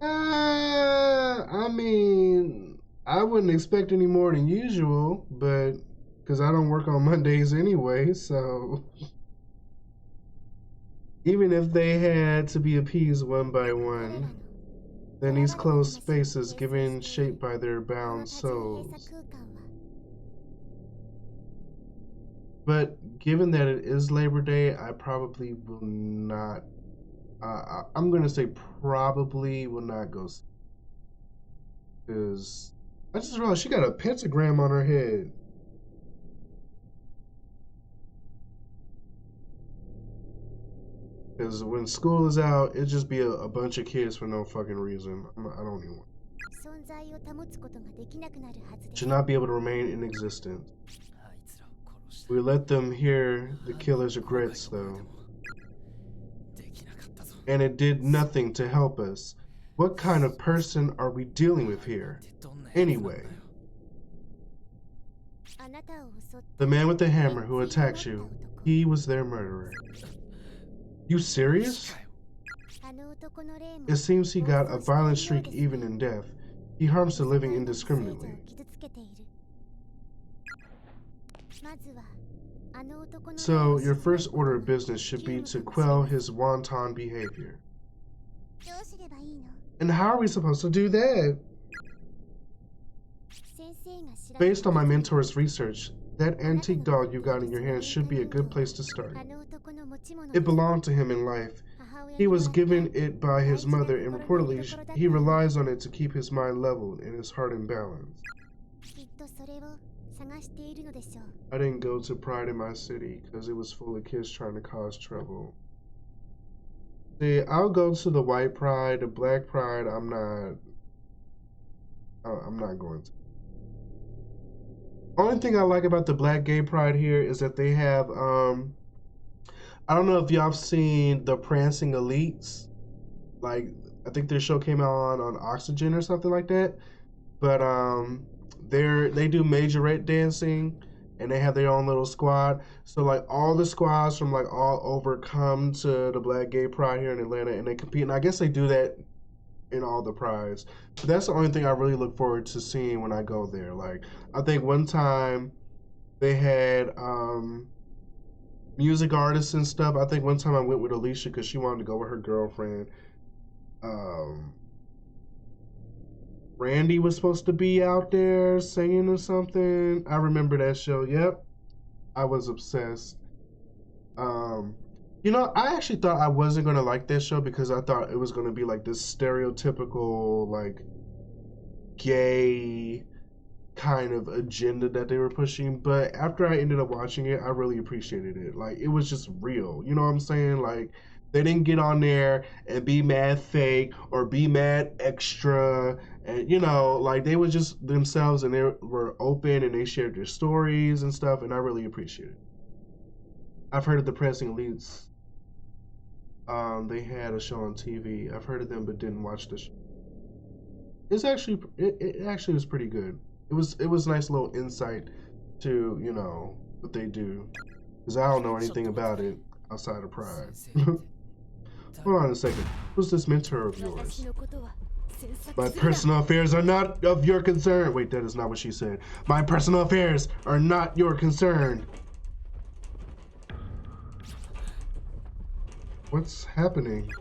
I mean, I wouldn't expect any more than usual, but because I don't work on Mondays anyway, so even if they had to be appeased one by one, Then these closed spaces given shape by their bound souls. But given that it is Labor Day, I probably will not. I'm gonna say probably will not go, because I just realized she got a pentagram on her head. Because when school is out, it just be a bunch of kids for no fucking reason. I don't even want. Should not be able to remain in existence. We let them hear the killer's regrets, though. And it did nothing to help us. What kind of person are we dealing with here? Anyway. The man with the hammer who attacked you, he was their murderer. You serious? It seems he got a violent streak even in death. He harms the living indiscriminately. So, your first order of business should be to quell his wanton behavior. And how are we supposed to do that? Based on my mentor's research, that antique doll you got in your hands should be a good place to start. It belonged to him in life. He was given it by his mother, and reportedly he relies on it to keep his mind leveled and his heart in balance. I didn't go to Pride in my city because it was full of kids trying to cause trouble. See, I'll go to the white pride, the black pride. I'm not going to. Only thing I like about the black gay pride here is that they have I don't know if y'all have seen the Prancing Elites. Like, I think their show came out on Oxygen or something like that. But they do majorette dancing, and they have their own little squad. So like all the squads from like all over come to the Black Gay Pride here in Atlanta, and they compete. And I guess they do that in all the prides. But that's the only thing I really look forward to seeing when I go there. Like, I think one time they had music artists and stuff. I think one time I went with Alicia because she wanted to go with her girlfriend. Randy was supposed to be out there singing or something. I remember that show. Yep. I was obsessed. You know, I actually thought I wasn't going to like that show because I thought it was going to be like this stereotypical, like, gay kind of agenda that they were pushing. But after I ended up watching it, I really appreciated it. Like, it was just real. You know what I'm saying? Like, they didn't get on there and be mad fake or be mad extra. And, you know, like, they were just themselves, and they were open, and they shared their stories and stuff, and I really appreciate it. I've heard of the Prancing Elites. They had a show on TV. I've heard of them, but didn't watch the show. It actually was pretty good. It was a nice little insight to, you know, what they do. Because I don't know anything about it outside of Pride. Hold on a second. Who's this mentor of yours? My personal affairs are not of your concern. Wait, that is not what she said. My personal affairs are not your concern. What's happening?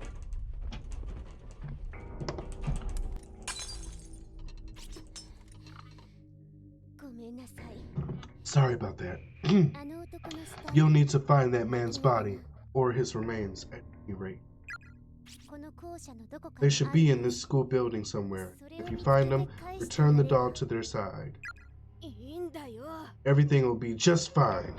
Sorry about that. You'll need to find that man's body, or his remains at any rate. They should be in this school building somewhere. If you find them, return the doll to their side. Everything will be just fine.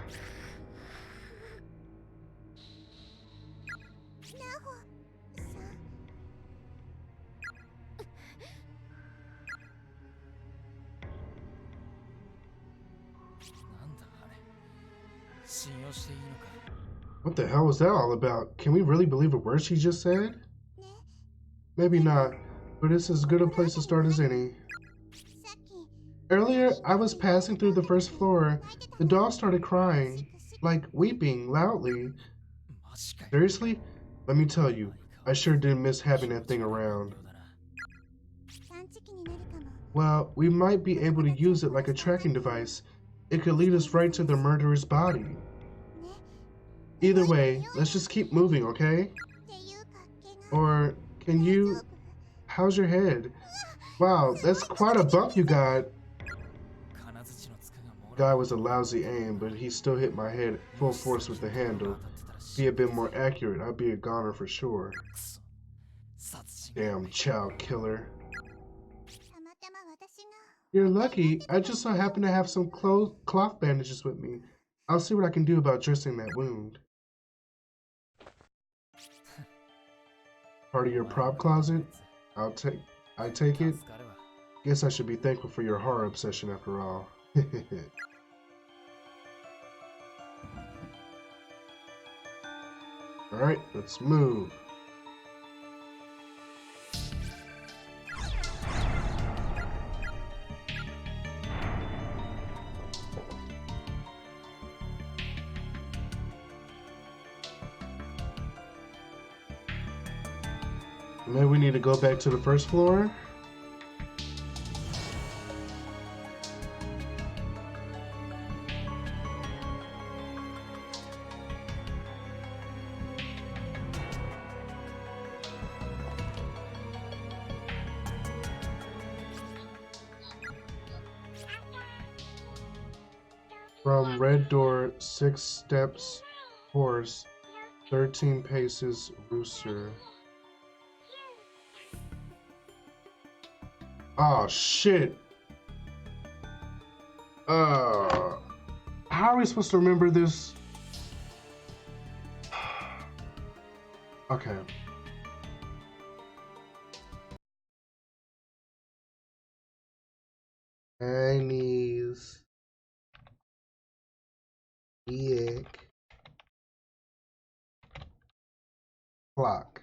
What the hell was that all about? Can we really believe a word she just said? Maybe not, but it's as good a place to start as any. Earlier, I was passing through the first floor. The doll started crying, like weeping loudly. Seriously? Let me tell you, I sure did miss having that thing around. Well, we might be able to use it like a tracking device. It could lead us right to the murderer's body. Either way, let's just keep moving, okay? Or can you... how's your head? Wow, that's quite a bump you got. Guy was a lousy aim, but he still hit my head full force with the handle. If he had been more accurate, I'd be a goner for sure. Damn child killer. You're lucky. I just so happen to have some cloth bandages with me. I'll see what I can do about dressing that wound. Part of your prop closet? I take it. Guess I should be thankful for your horror obsession after all. Alright, let's move. Maybe we need to go back to the first floor. From red door, 6 steps, horse, 13 paces, rooster. Oh shit. How are we supposed to remember this? Okay. Chinese. Eek. Clock.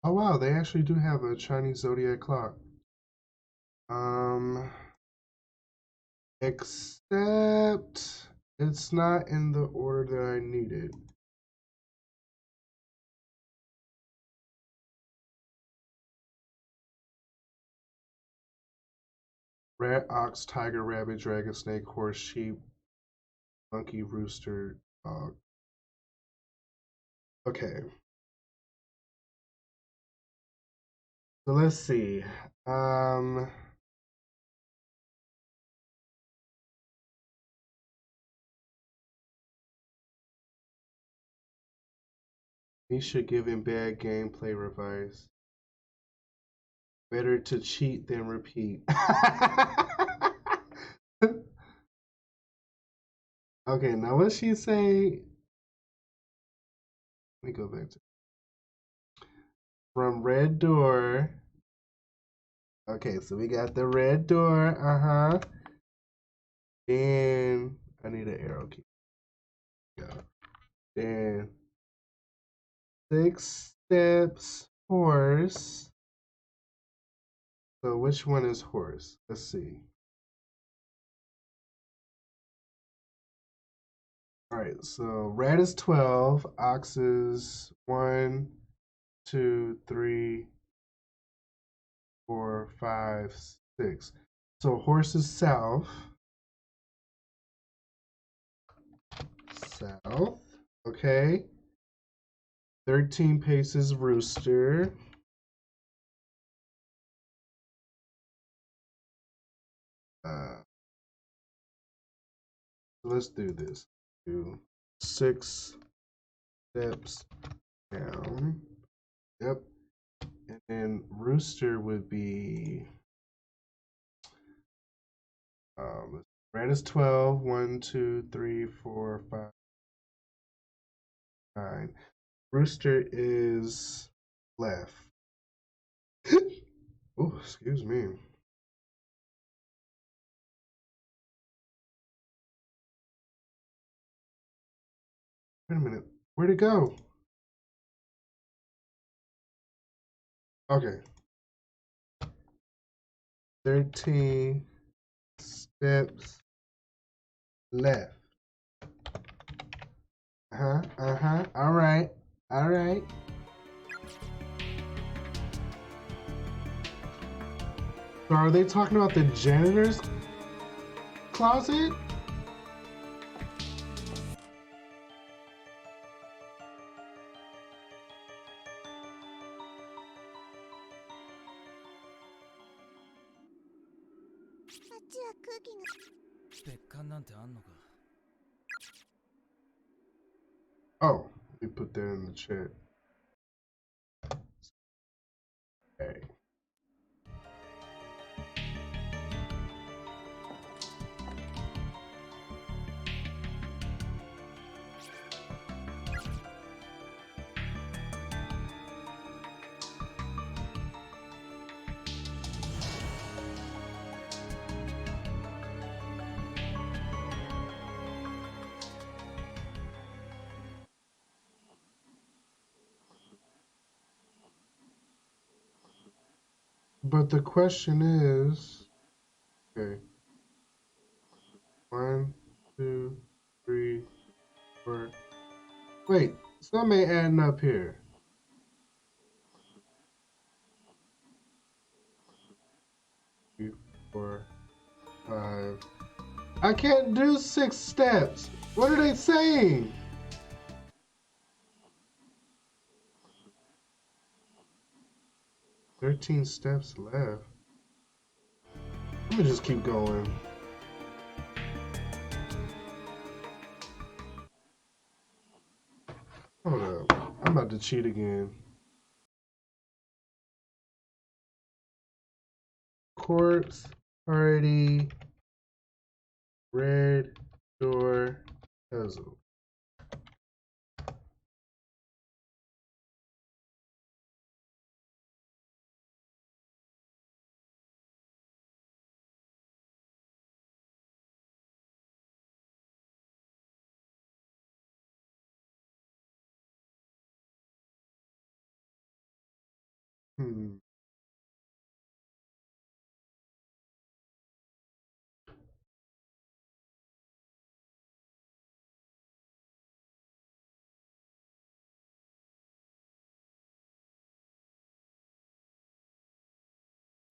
Oh wow, they actually do have a Chinese zodiac clock. Except it's not in the order that I needed. Rat, ox, tiger, rabbit, dragon, snake, horse, sheep, monkey, rooster, dog. Okay. So let's see. He should give him bad gameplay advice. Better to cheat than repeat. Okay, now what she say? Let me go back to from red door. Okay, so we got the red door. Then I need an arrow key. Go. Then 6 steps horse. So which one is horse? Let's see. All right, so rat is 12, ox is 1, 2, 3, 4, 5, 6. So horse is south. South. Okay. 13 paces rooster. Let's do this. Do 6 steps down. Yep. And then rooster would be red is 12. 1, 2, 3, 4, 5, 9. Rooster is left. Oh, excuse me. Wait a minute. Where'd it go? Okay. 13 steps left. All right. So are they talking about the janitor's closet? Oh, we put that in the chat. Okay. But the question is, okay, 1, 2, 3, 4. Wait, something ain't adding up here. 3, 4, 5. I can't do 6 steps. What are they saying? 13 steps left. Let me just keep going. Hold up. I'm about to cheat again. Corpse Party Red Door Puzzle. Hmm.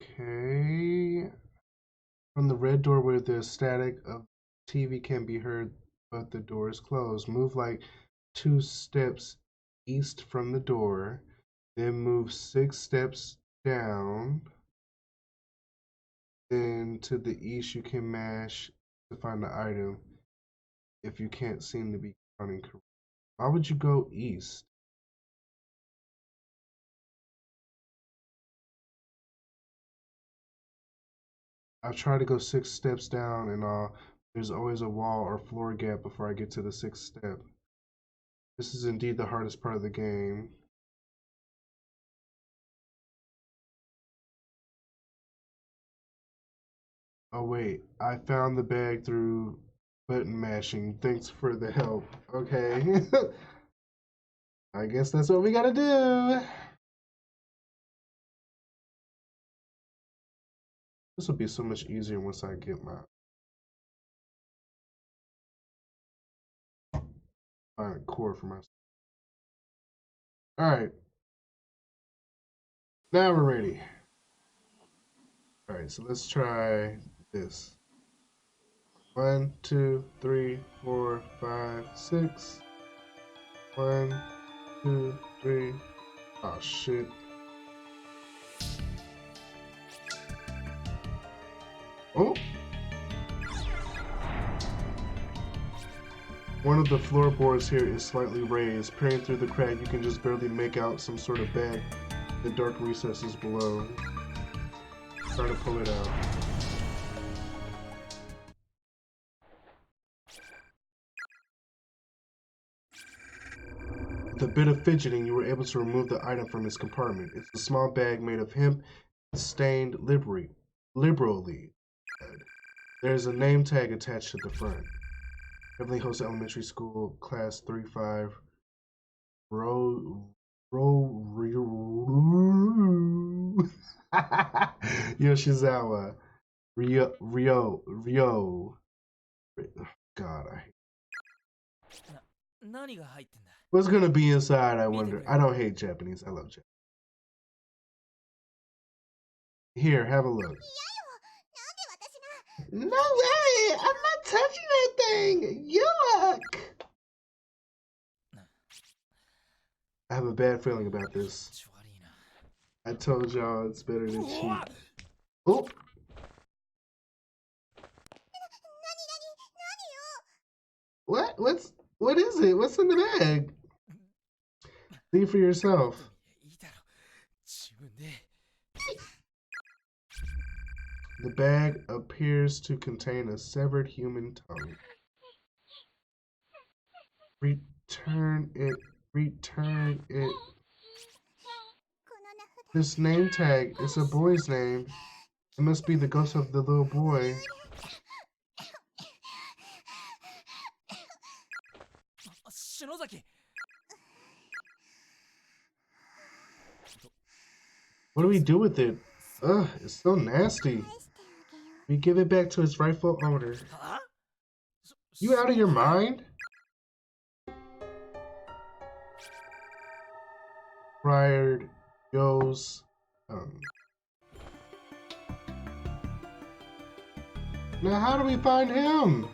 Okay. From the red door where the static of TV can be heard, but the door is closed. Move like 2 steps east from the door, then move 6 steps down. Then to the east, you can mash to find the item if you can't seem to be counting correctly. Why would you go east? I've tried to go 6 steps down and there's always a wall or floor gap before I get to the 6th step. This is indeed the hardest part of the game. Oh wait, I found the bag through button mashing. Thanks for the help. Okay. I guess that's what we gotta do. This will be so much easier once I get my core for myself. Alright. Now we're ready. Alright, so let's try this. 1, 2, 3, 4, 5, 6. 1, 2, 3. Oh shit. Oh! One of the floorboards here is slightly raised. Peering through the crack, you can just barely make out some sort of bag in the dark recesses below. Try to pull it out. With a bit of fidgeting, you were able to remove the item from its compartment. It's a small bag made of hemp, stained liberally. There's a name tag attached to the front. Heavenly Host Elementary School, Class 3-5. Yoshizawa. Ryo. God, I hate. What's gonna be inside, I wonder. I don't hate Japanese. I love Japanese. Here, have a look. No way! I'm not touching that thing! Yuck! I have a bad feeling about this. I told y'all it's better to cheat. Oh! What is it? What's in the bag? See for yourself. The bag appears to contain a severed human tongue. Return it. Return it. This name tag is a boy's name. It must be the ghost of the little boy. What do we do with it? Ugh, it's so nasty. We give it back to its rightful owner. You out of your mind? Fried goes. Now, how do we find him?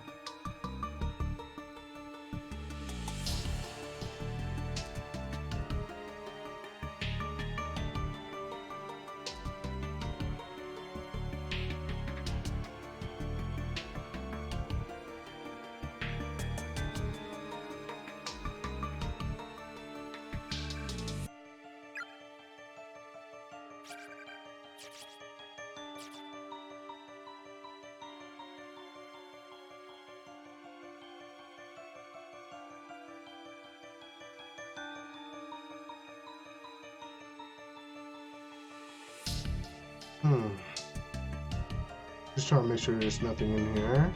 Just trying to make sure there's nothing in here.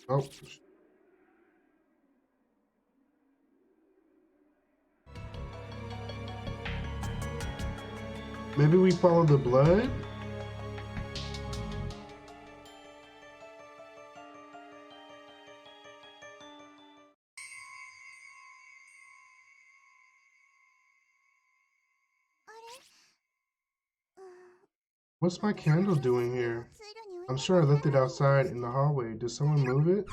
Oh. Maybe we follow the blood? What's my candle doing here? I'm sure I left it outside in the hallway. Did someone move it?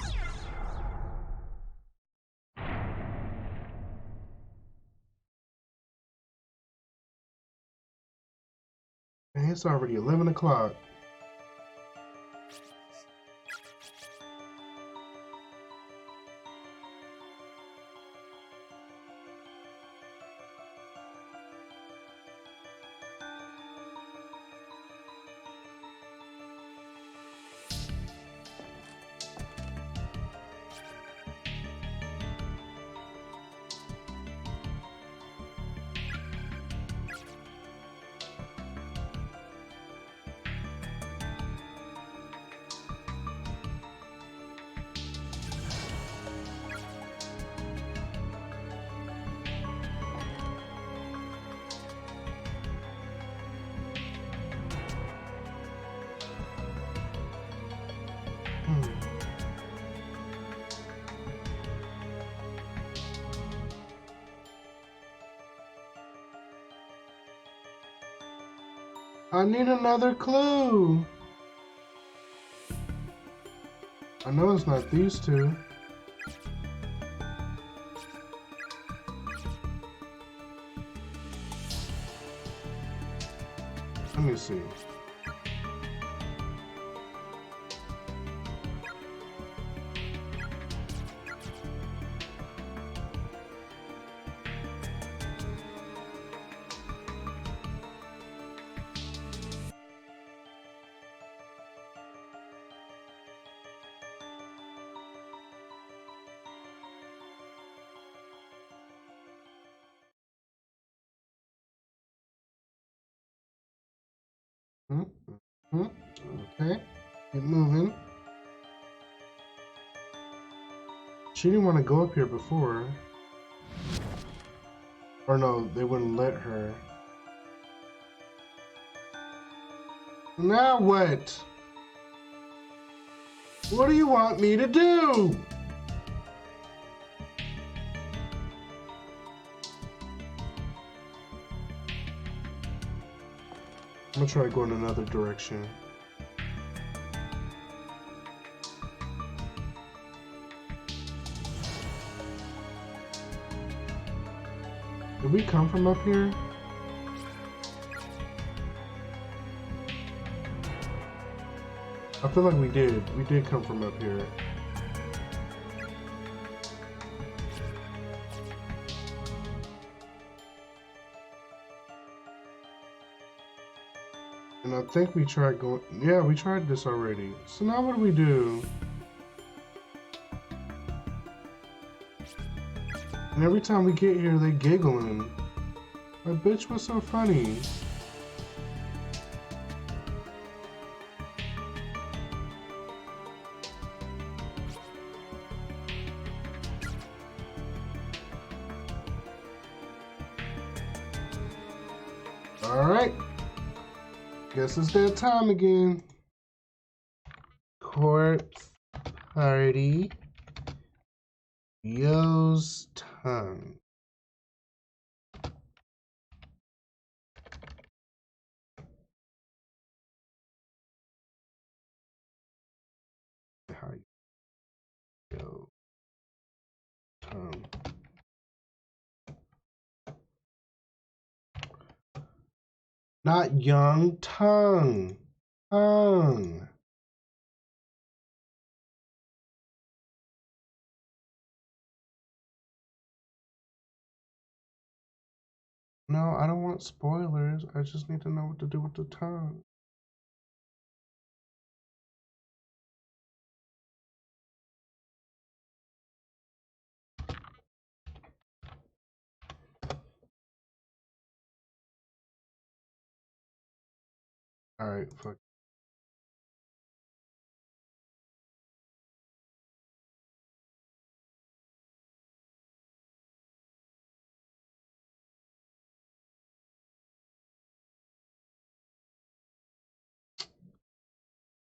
Dang, it's already 11 o'clock. I need another clue. I know it's not these two. Let me see. Okay, keep moving. She didn't want to go up here before. Or no, they wouldn't let her. Now what? What do you want me to do? I'm gonna try to go in another direction. Did we come from up here? I feel like we did. We did come from up here. And I think we tried going... Yeah, we tried this already. So now what do we do? And every time we get here, they giggling. Like, bitch, what's so funny? Alright. Guess it's that time again. Corpse party. Yo's tongue. How you yo tongue. Not young tongue. Tongue. No, I don't want spoilers. I just need to know what to do with the tongue. Alright, fuck.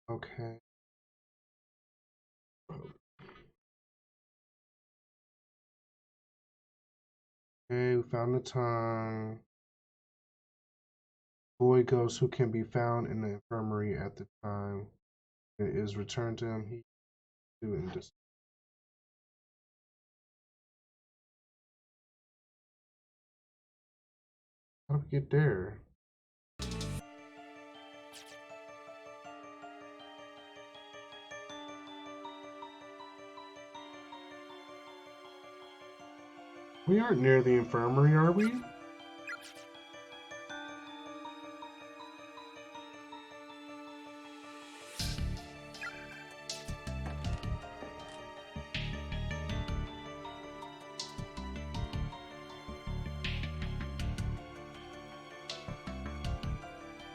Okay. Okay, we found the tongue. Boy ghost who can be found in the infirmary at the time it is returned to him. He doing this. How do we get there? We aren't near the infirmary, are we?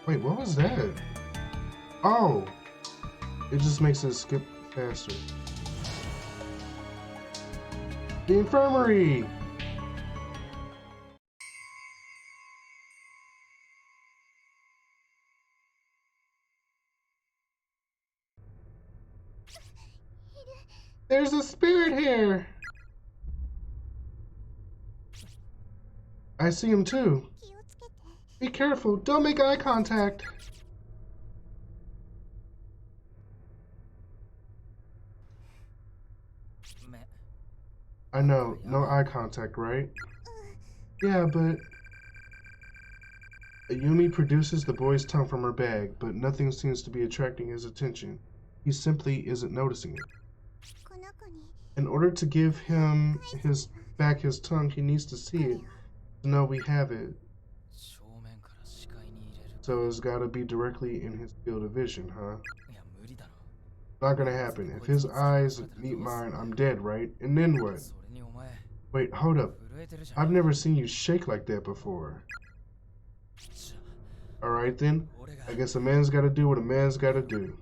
Wait, what was that? Oh! It just makes it skip faster. The infirmary! There's a spirit here! I see him too. Be careful, don't make eye contact. I know, no eye contact, right? Yeah, but... Yumi produces the boy's tongue from her bag, but nothing seems to be attracting his attention. He simply isn't noticing it. In order to give him back his tongue, he needs to see it to know we have it. So it's gotta be directly in his field of vision, huh? Not gonna happen. If his eyes meet mine, I'm dead, right? And then what? Wait, hold up. I've never seen you shake like that before. Alright then. I guess a man's gotta do what a man's gotta do.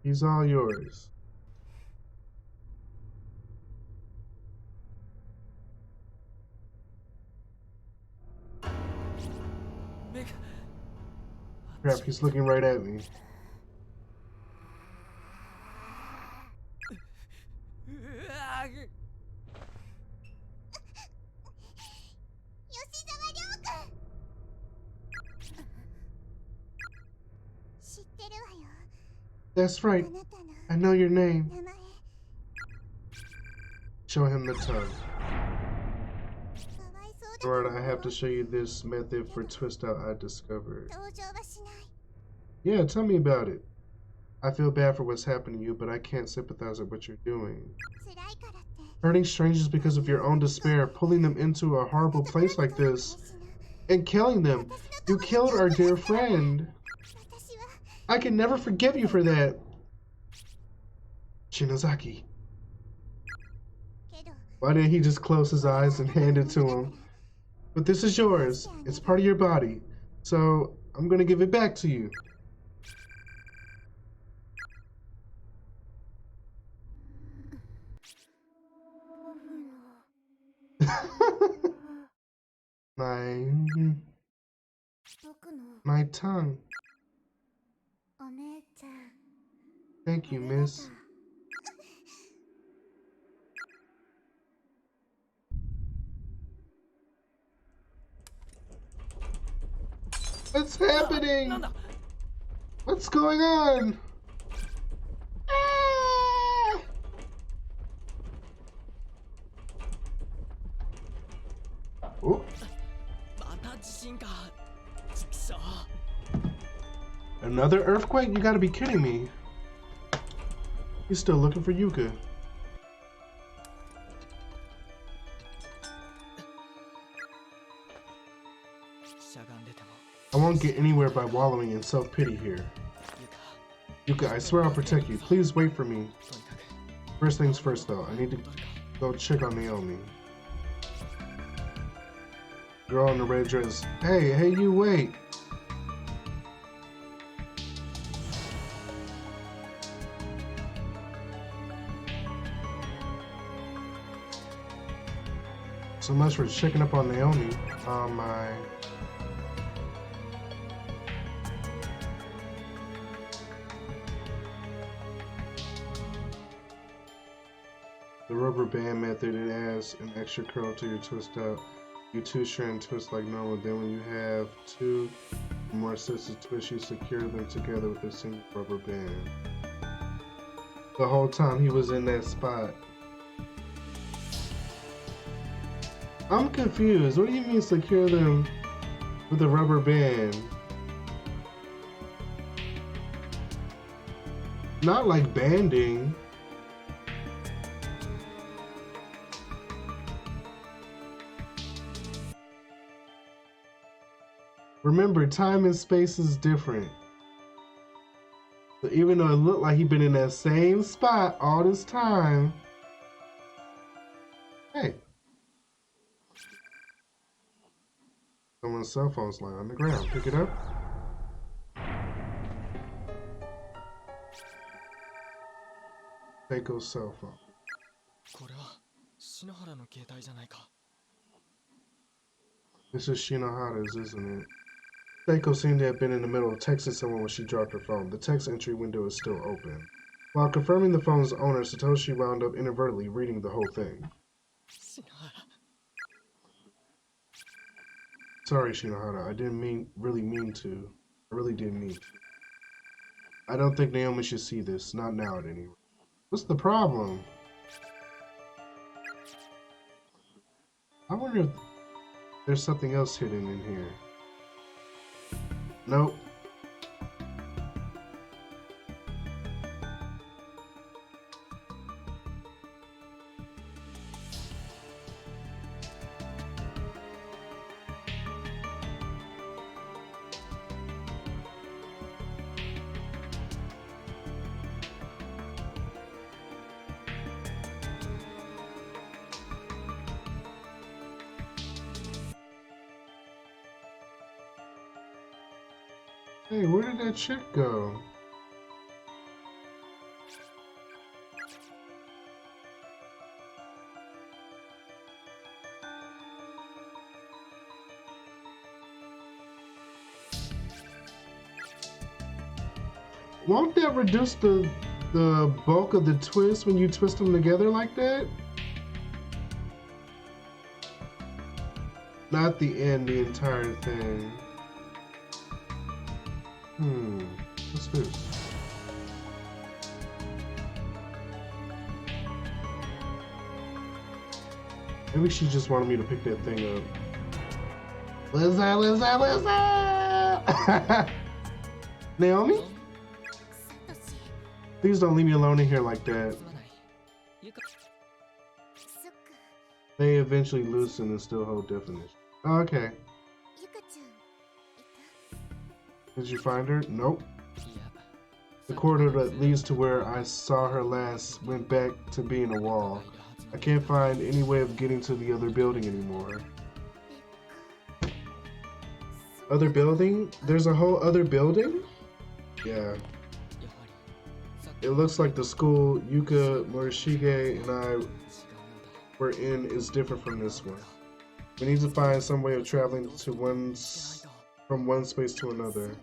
He's all yours. Crap, he's looking right at me. That's right. I know your name. Show him the tongue. Alright, I have to show you this method for twist out I discovered. Yeah, tell me about it. I feel bad for what's happened to you, but I can't sympathize with what you're doing. Hurting strangers because of your own despair, pulling them into a horrible place like this, and killing them. You killed our dear friend. I can never forgive you for that. Shinozaki. Why didn't he just close his eyes and hand it to him? But this is yours. It's part of your body. So I'm gonna give it back to you. My tongue. Thank you, miss. What's happening? What's going on? Ah! Oh. Another earthquake? You gotta be kidding me. He's still looking for Yuka. I won't get anywhere by wallowing in self-pity here. Yuka, I swear I'll protect you. Please wait for me. First things first, though. I need to go check on Naomi. Girl in the red dress. Hey, you wait. So much for checking up on Naomi. Oh my. The rubber band method, it adds an extra curl to your twist out. You twist share and twist like normal. Then when you have two or more sets of twists, you secure them together with a single rubber band. The whole time he was in that spot. I'm confused. What do you mean secure them with a rubber band? Not like banding. Remember, time and space is different. So even though it looked like he'd been in that same spot all this time. Hey. Someone's cell phone's lying on the ground. Pick it up. Seiko's cell phone. This is Shinohara's, isn't it? Seiko seemed to have been in the middle of texting someone when she dropped her phone. The text entry window is still open. While confirming the phone's owner, Satoshi wound up inadvertently reading the whole thing. Sorry, Shinohara. I didn't really mean to. I really didn't mean to. I don't think Naomi should see this. Not now, at any rate. What's the problem? I wonder if there's something else hidden in here. Nope. Hey, where did that chick go? Won't that reduce the bulk of the twist when you twist them together like that? Not the end, the entire thing. What's this? Maybe she just wanted me to pick that thing up. Lizzie! Naomi? Please don't leave me alone in here like that. They eventually loosen and still hold definition. Oh, okay. Did you find her? Nope. The corridor that leads to where I saw her last went back to being a wall. I can't find any way of getting to the other building anymore. Other building? There's a whole other building? Yeah. It looks like the school Yuka, Morishige, and I were in is different from this one. We need to find some way of traveling to from one space to another.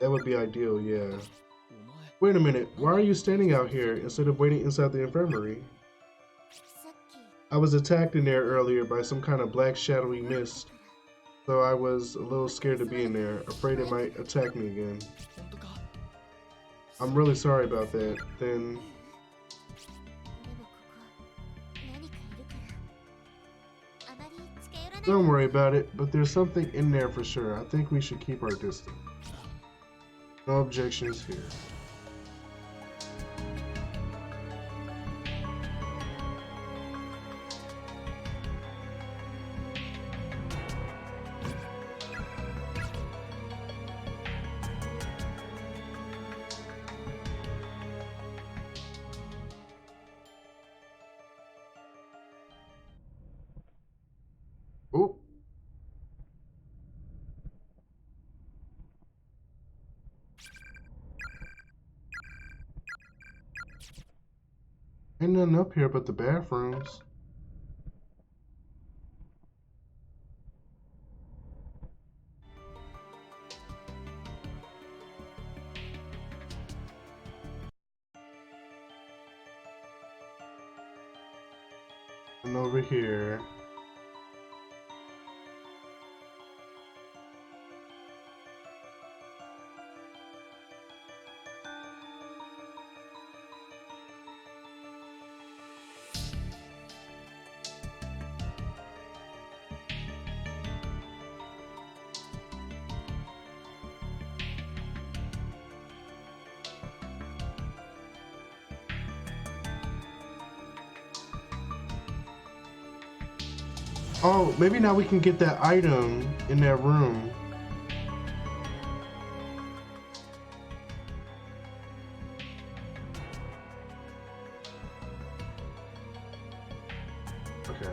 That would be ideal, yeah. Wait a minute, why are you standing out here instead of waiting inside the infirmary? I was attacked in there earlier by some kind of black shadowy mist, so I was a little scared to be in there, afraid it might attack me again. I'm really sorry about that. Then... Don't worry about it, but there's something in there for sure. I think we should keep our distance. No objections here. Oh. Ain't nothing up here but the bathrooms. And over here. Oh, maybe now we can get that item in that room. Okay.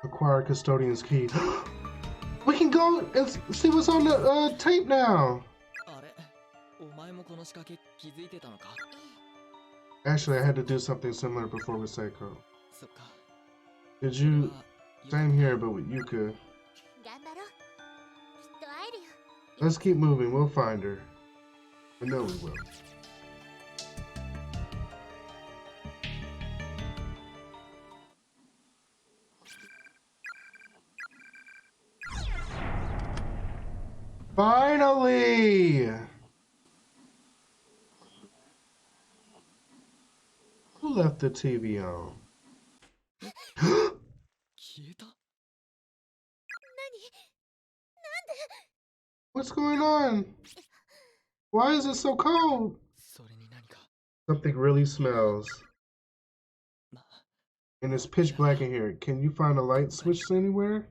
Acquire custodian's key. We can go and see what's on the tape now. Actually, I had to do something similar before with Seiko. Did you? Same here, but with Yuka. Let's keep moving. We'll find her. I know we will. Finally! Who left the TV on? What's going on? Why is it so cold? Something really smells. And it's pitch black in here. Can you find a light switch anywhere?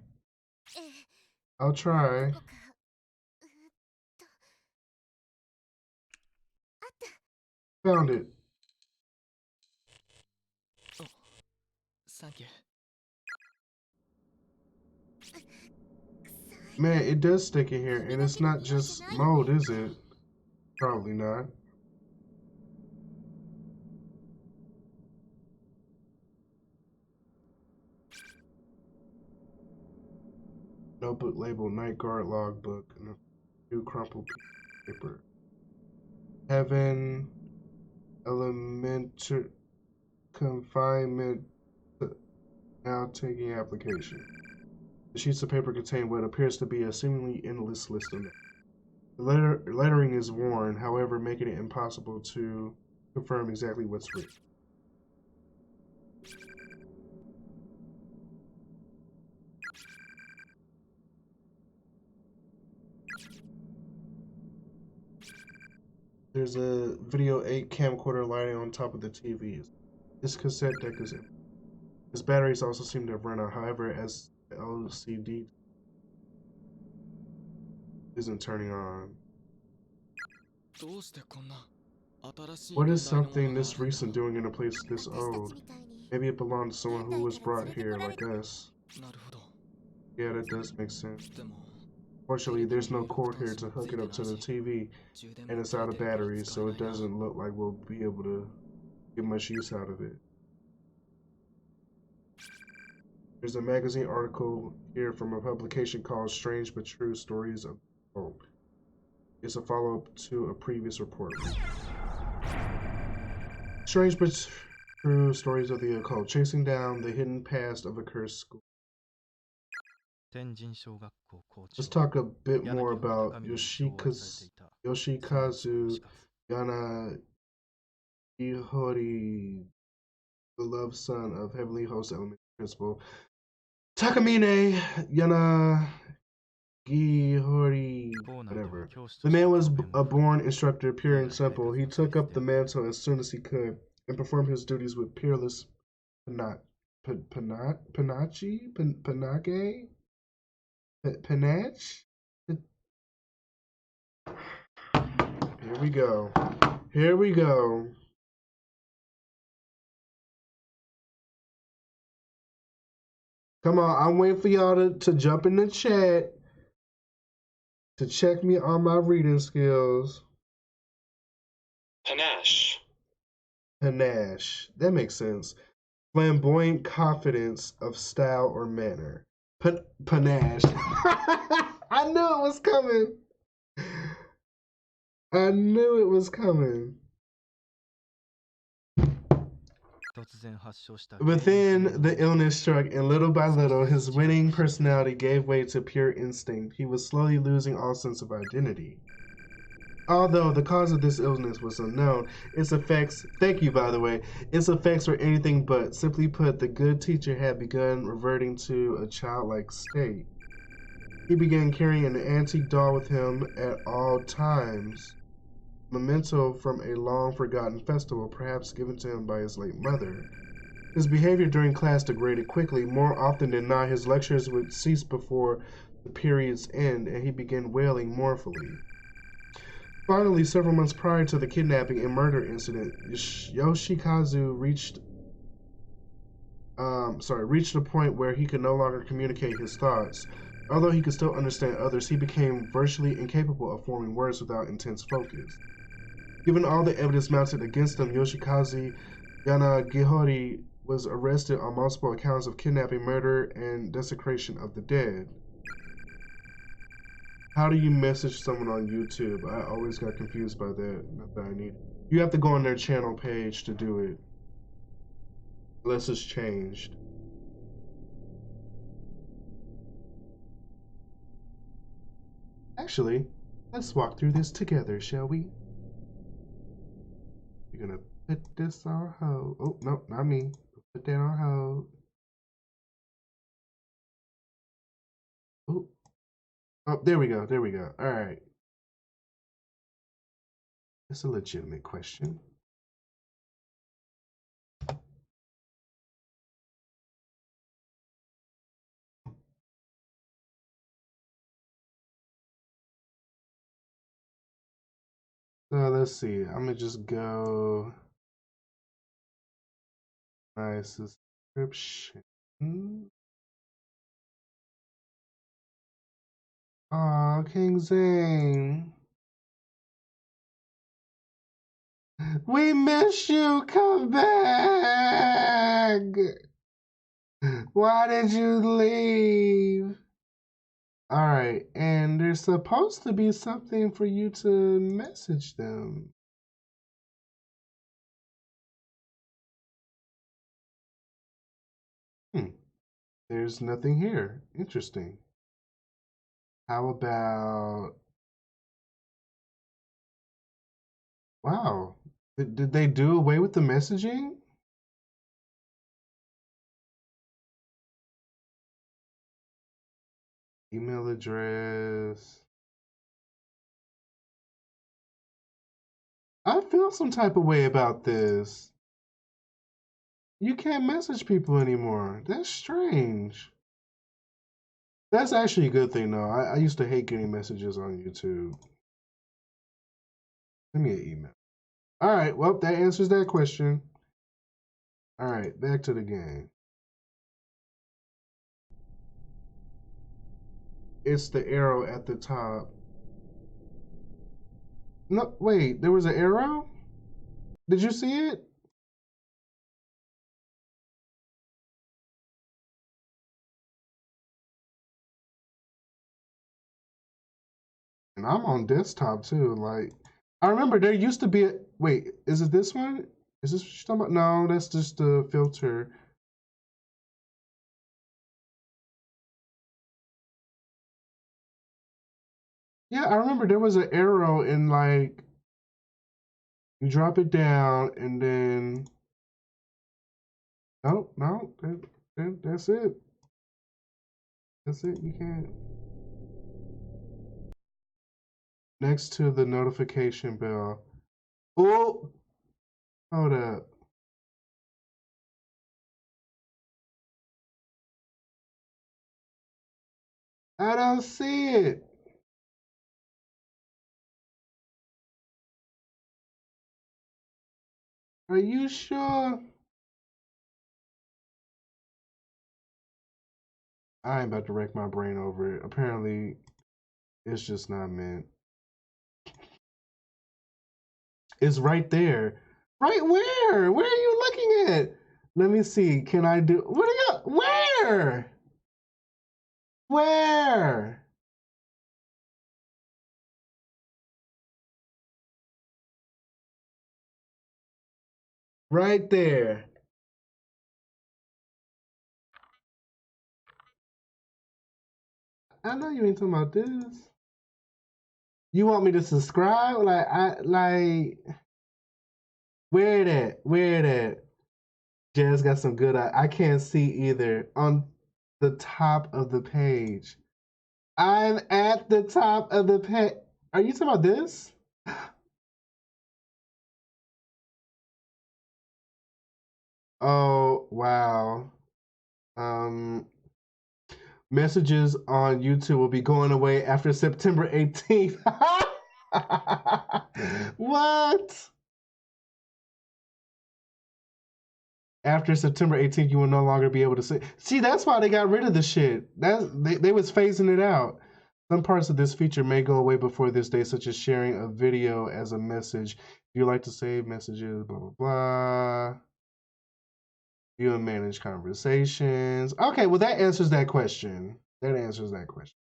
I'll try. どこかあった Found it. Oh, thank you. Man, it does stick in here, and it's not just mold, is it? Probably not. Notebook labeled Night Guard Logbook and a new crumpled piece of paper. Heaven, elementary confinement, now taking application. The sheets of paper contain what appears to be a seemingly endless list of names. The lettering is worn, however, making it impossible to confirm exactly what's written. There's a video 8 camcorder lighting on top of the TV. This cassette deck is empty. Its batteries also seem to have run out, however, as the LCD isn't turning on. What is something this recent doing in a place this 私たち old? みたいに Maybe it belonged to someone who 現 was 代から brought 連れて here こられ like us. なるほど。 Yeah, that does make sense. でも、 Fortunately, there's no cord here to hook it up to the TV, and it's out of batteries, so it doesn't look like we'll be able to get much use out of it. There's a magazine article here from a publication called Strange But True Stories of Hope. It's a follow-up to a previous report. Strange But True Stories of the Occult, chasing down the hidden past of a cursed school. Let's talk a bit more about Yoshikazu Yanagihori, the beloved son of Heavenly Host Elementary Principal Takamine Yanagihori, whatever. The man was a born instructor, pure and simple. He took up the mantle as soon as he could and performed his duties with peerless panache? Panache? Here we go. Here we go. Come on, I'm waiting for y'all to jump in the chat to check me on my reading skills. Panache. Panache. That makes sense. Flamboyant confidence of style or manner. Panache. I knew it was coming. I knew it was coming. But then the illness struck, and little by little, his winning personality gave way to pure instinct. He was slowly losing all sense of identity. Although the cause of this illness was unknown, its effects, thank you by the way, its effects were anything but. Simply put, the good teacher had begun reverting to a childlike state. He began carrying an antique doll with him at all times, memento from a long-forgotten festival, perhaps given to him by his late mother. His behavior during class degraded quickly. More often than not, his lectures would cease before the period's end, and he began wailing mournfully. Finally, several months prior to the kidnapping and murder incident, Yoshikazu reached a point where he could no longer communicate his thoughts. Although he could still understand others, he became virtually incapable of forming words without intense focus. Given all the evidence mounted against him, Yoshikazu Yanagihori was arrested on multiple accounts of kidnapping, murder, and desecration of the dead. How do you message someone on YouTube? I always got confused by that. Not that I need. You have to go on their channel page to do it. Unless it's changed. Actually, let's walk through this together, shall we? You're gonna put this on hold. Oh, no, not me. Put that on hold. Oh, oh, there we go. There we go. All right. It's a legitimate question. So let's see. I'm gonna just go my subscription. Aw, King Zane. We miss you. Come back. Why did you leave? All right, and there's supposed to be something for you to message them. There's nothing here. Interesting. How about... Wow. Did they do away with the messaging? Email address. I feel some type of way about this. You can't message people anymore. That's strange. That's actually a good thing, though. I used to hate getting messages on YouTube. Send me an email. All right, well, that answers that question. All right, back to the game. It's the arrow at the top. No, wait, there was an arrow? Did you see it? And I'm on desktop too. Like, I remember there used to be a, wait, is it this one? Is this what you're talking about? No, that's just the filter. Yeah, I remember there was an arrow in like, you drop it down and then, no, no, that's it. That's it, you can't. Next to the notification bell. Oh, hold up. I don't see it. Are you sure? I ain't about to wreck my brain over it. Apparently, it's just not meant. It's right there. Right where? Where are you looking at? Let me see. Can I do... What are you... Where? Where? Right there. I know you ain't talking about this. You want me to subscribe? Where it at? Where it at? Jazz got some good... I can't see either. On the top of the page. I'm at the top of the page. Are you talking about this? Oh, wow. Messages on YouTube will be going away after September 18th. What? After September 18th, you will no longer be able to see. See, that's why they got rid of the shit. They was phasing it out. Some parts of this feature may go away before this day, such as sharing a video as a message. If you like to save messages, blah, blah, blah. View and manage conversations. Okay, well, that answers that question. That answers that question.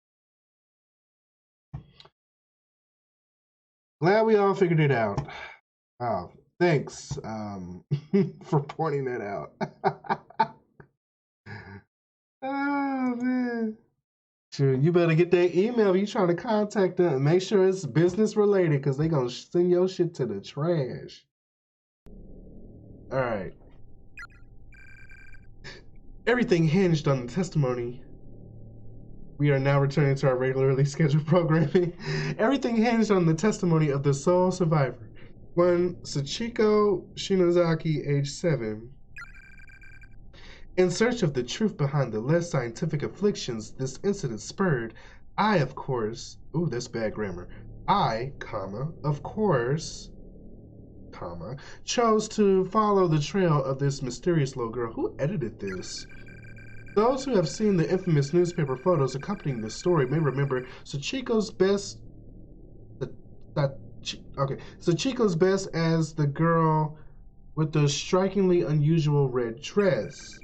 Glad we all figured it out. Oh, thanks for pointing that out. Oh, man. Sure, you better get that email if you trying to contact them. Make sure it's business related because they going to send your shit to the trash. All right. Everything hinged on the testimony. We are now returning to our regularly scheduled programming. Everything hinged on the testimony of the sole survivor, one Sachiko Shinozaki, age 7. In search of the truth behind the less scientific afflictions this incident spurred, I, of course, ooh, that's bad grammar, I, comma, of course, comma, chose to follow the trail of this mysterious little girl. Who edited this? Those who have seen the infamous newspaper photos accompanying this story may remember Sachiko's best. Sachiko's best as the girl with the strikingly unusual red dress.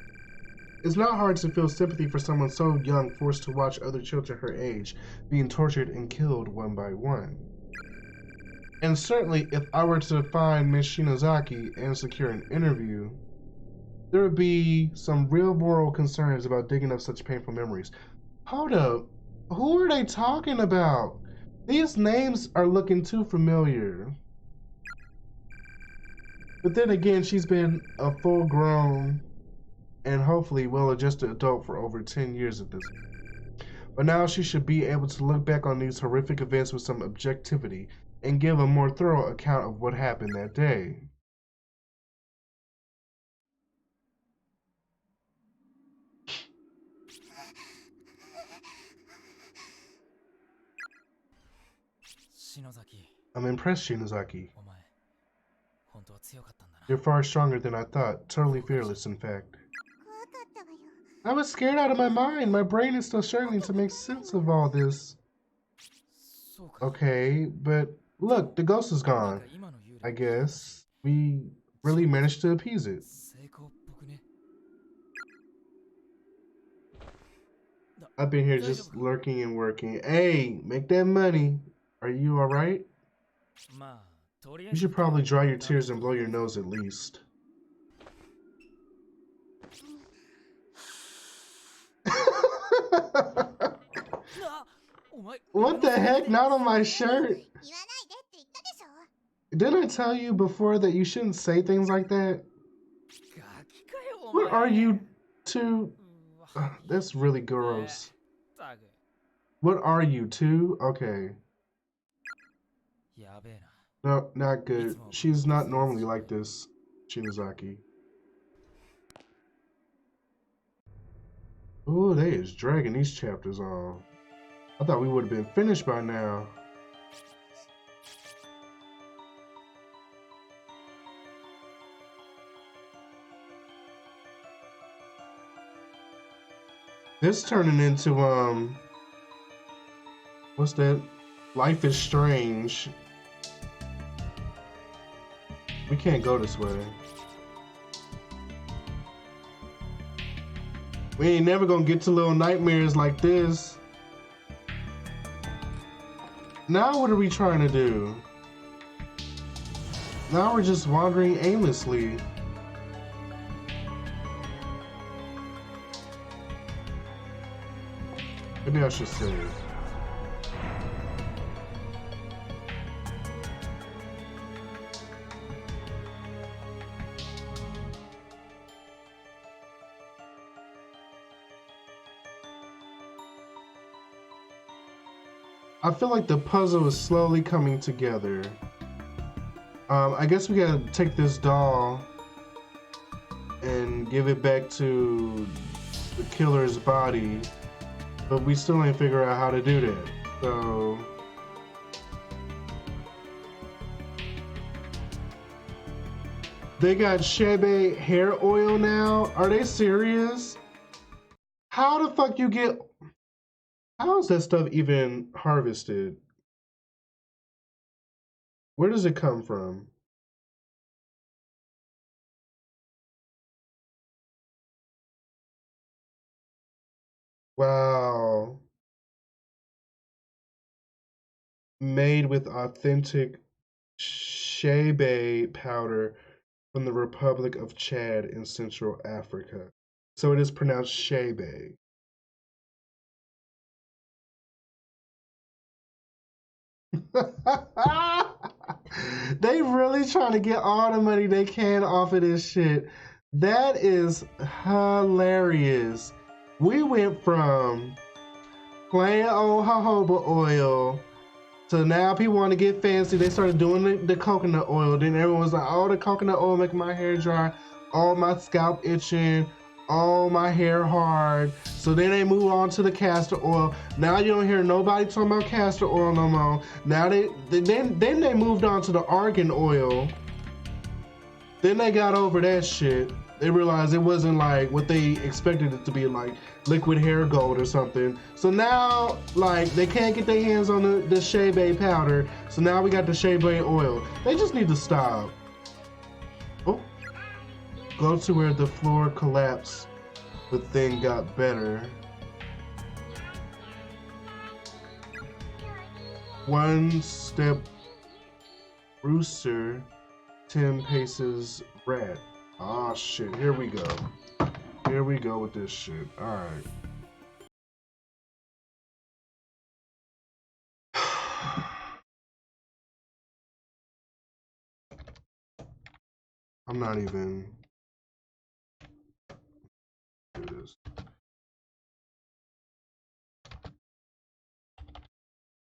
It's not hard to feel sympathy for someone so young, forced to watch other children her age being tortured and killed one by one. And certainly, if I were to find Miss Shinozaki and secure an interview, there would be some real moral concerns about digging up such painful memories. Hold up. Who are they talking about? These names are looking too familiar. But then again, she's been a full-grown and hopefully well-adjusted adult for over 10 years at this point. But now she should be able to look back on these horrific events with some objectivity and give a more thorough account of what happened that day. I'm impressed, Shinozaki. You're far stronger than I thought. Totally fearless, in fact. I was scared out of my mind. My brain is still struggling to make sense of all this. Okay, but look, the ghost is gone. I guess we really managed to appease it. I've been here just lurking and working. Hey, make that money. Are you alright? You should probably dry your tears and blow your nose at least. What the heck? Not on my shirt. Didn't I tell you before that you shouldn't say things like that? What are you two? That's really gross. What are you two? Okay. No, not good. She's not normally like this, Shinozaki. Ooh, they is dragging these chapters on. I thought we would have been finished by now. This turning into, what's that? Life is Strange. We can't go this way. We ain't never gonna get to Little Nightmares like this. Now what are we trying to do? Now we're just wandering aimlessly. Maybe I should save. I feel like the puzzle is slowly coming together. I guess we gotta take this doll and give it back to the killer's body, but we still ain't figure out how to do that. So they got Shebe hair oil now? Are they serious? How the fuck you get... How is that stuff even harvested? Where does it come from? Wow. Made with authentic Shebe powder from the Republic of Chad in Central Africa. So it is pronounced Shebe. They really trying to get all the money they can off of this shit. That is hilarious. We went from plain old jojoba oil to now people want to get fancy. They started doing the coconut oil. Then everyone was like, oh, the coconut oil making my hair dry, all my scalp itching, Oh, my hair hard. So then they move on to the castor oil. Now you don't hear nobody talking about castor oil no more. Now then they moved on to the argan oil. Then they got over that shit. They realized it wasn't like what they expected it to be, like liquid hair gold or something. So now, like, they can't get their hands on the Shea Bay powder. So now we got the Shea Bay oil. They just need to stop. Oh, go to where the floor collapsed. The thing got better. 1 step rooster, 10 paces rat. Ah, shit, here we go. Here we go with this shit. Alright. I'm not even do this.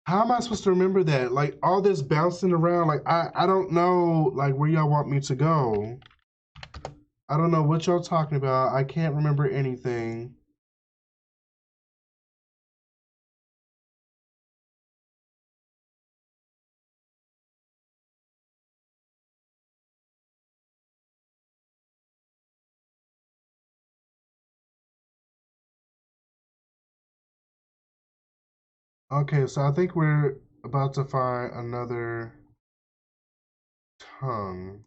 How am I supposed to remember that? Like, all this bouncing around, like, I don't know, like, where y'all want me to go. I don't know what y'all talking about. I can't remember anything. Okay, so I think we're about to find another tongue.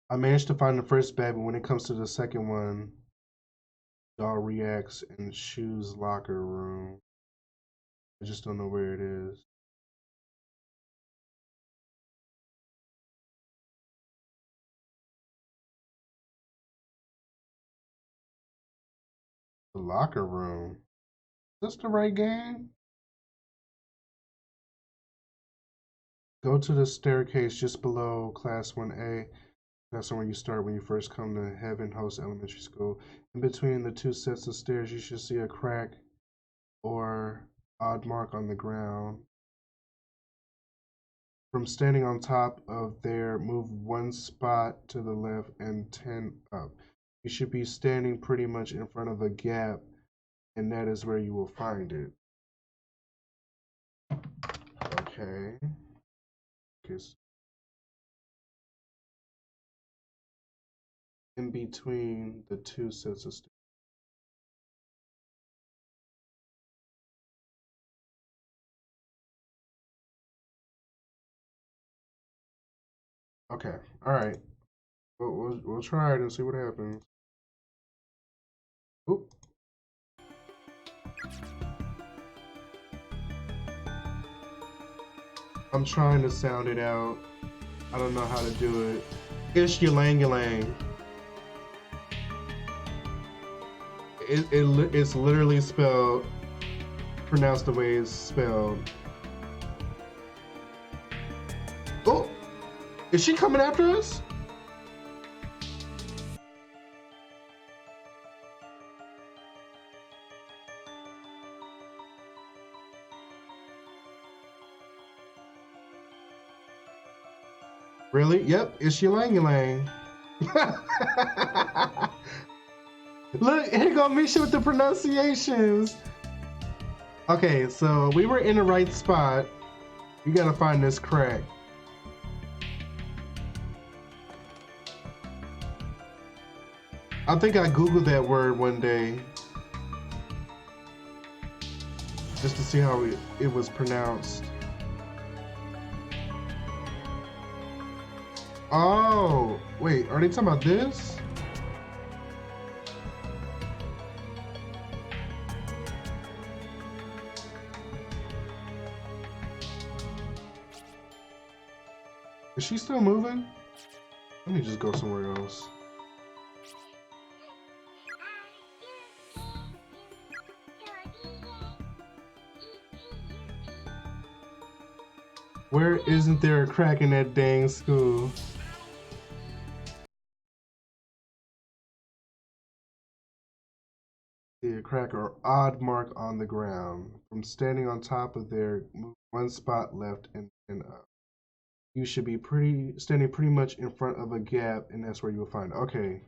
I managed to find the first bag, but when it comes to the second one, doll reacts in Shoe's locker room. I just don't know where it is. The locker room. Is this the right game? Go to the staircase just below Class 1A. That's where you start when you first come to Heaven Host Elementary School. In between the 2 sets of stairs, you should see a crack or odd mark on the ground. From standing on top of there, move 1 spot to the left and 10 up. You should be standing pretty much in front of a gap, and that is where you will find it. Okay. In between the 2 sets of stairs. Okay, all right. We'll try it and see what happens. Oop. I'm trying to sound it out. I don't know how to do it. Ish Ylang Ylang. It's literally spelled, pronounced the way it's spelled. Oh, is she coming after us? Really? Yep, it's Ylang Ylang. Look, here go Misha with the pronunciations. Okay, so we were in the right spot. We gotta find this crack. I think I Googled that word one day just to see how it was pronounced. Oh, wait, are they talking about this? Is she still moving? Let me just go somewhere else. Where isn't there a crack in that dang school? See a crack or odd mark on the ground. From standing on top of there, move one spot left and up. You should be standing pretty much in front of a gap, and that's where you will find. Okay,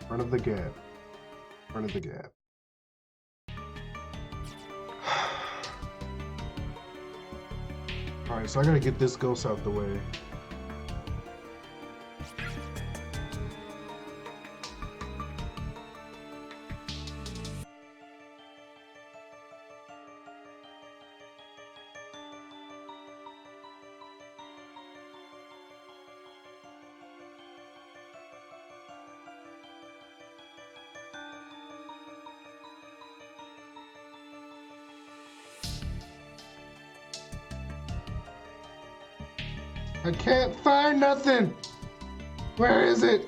front of the gap. Front of the gap. All right, so I gotta get this ghost out the way. I can't find nothing. Where is it?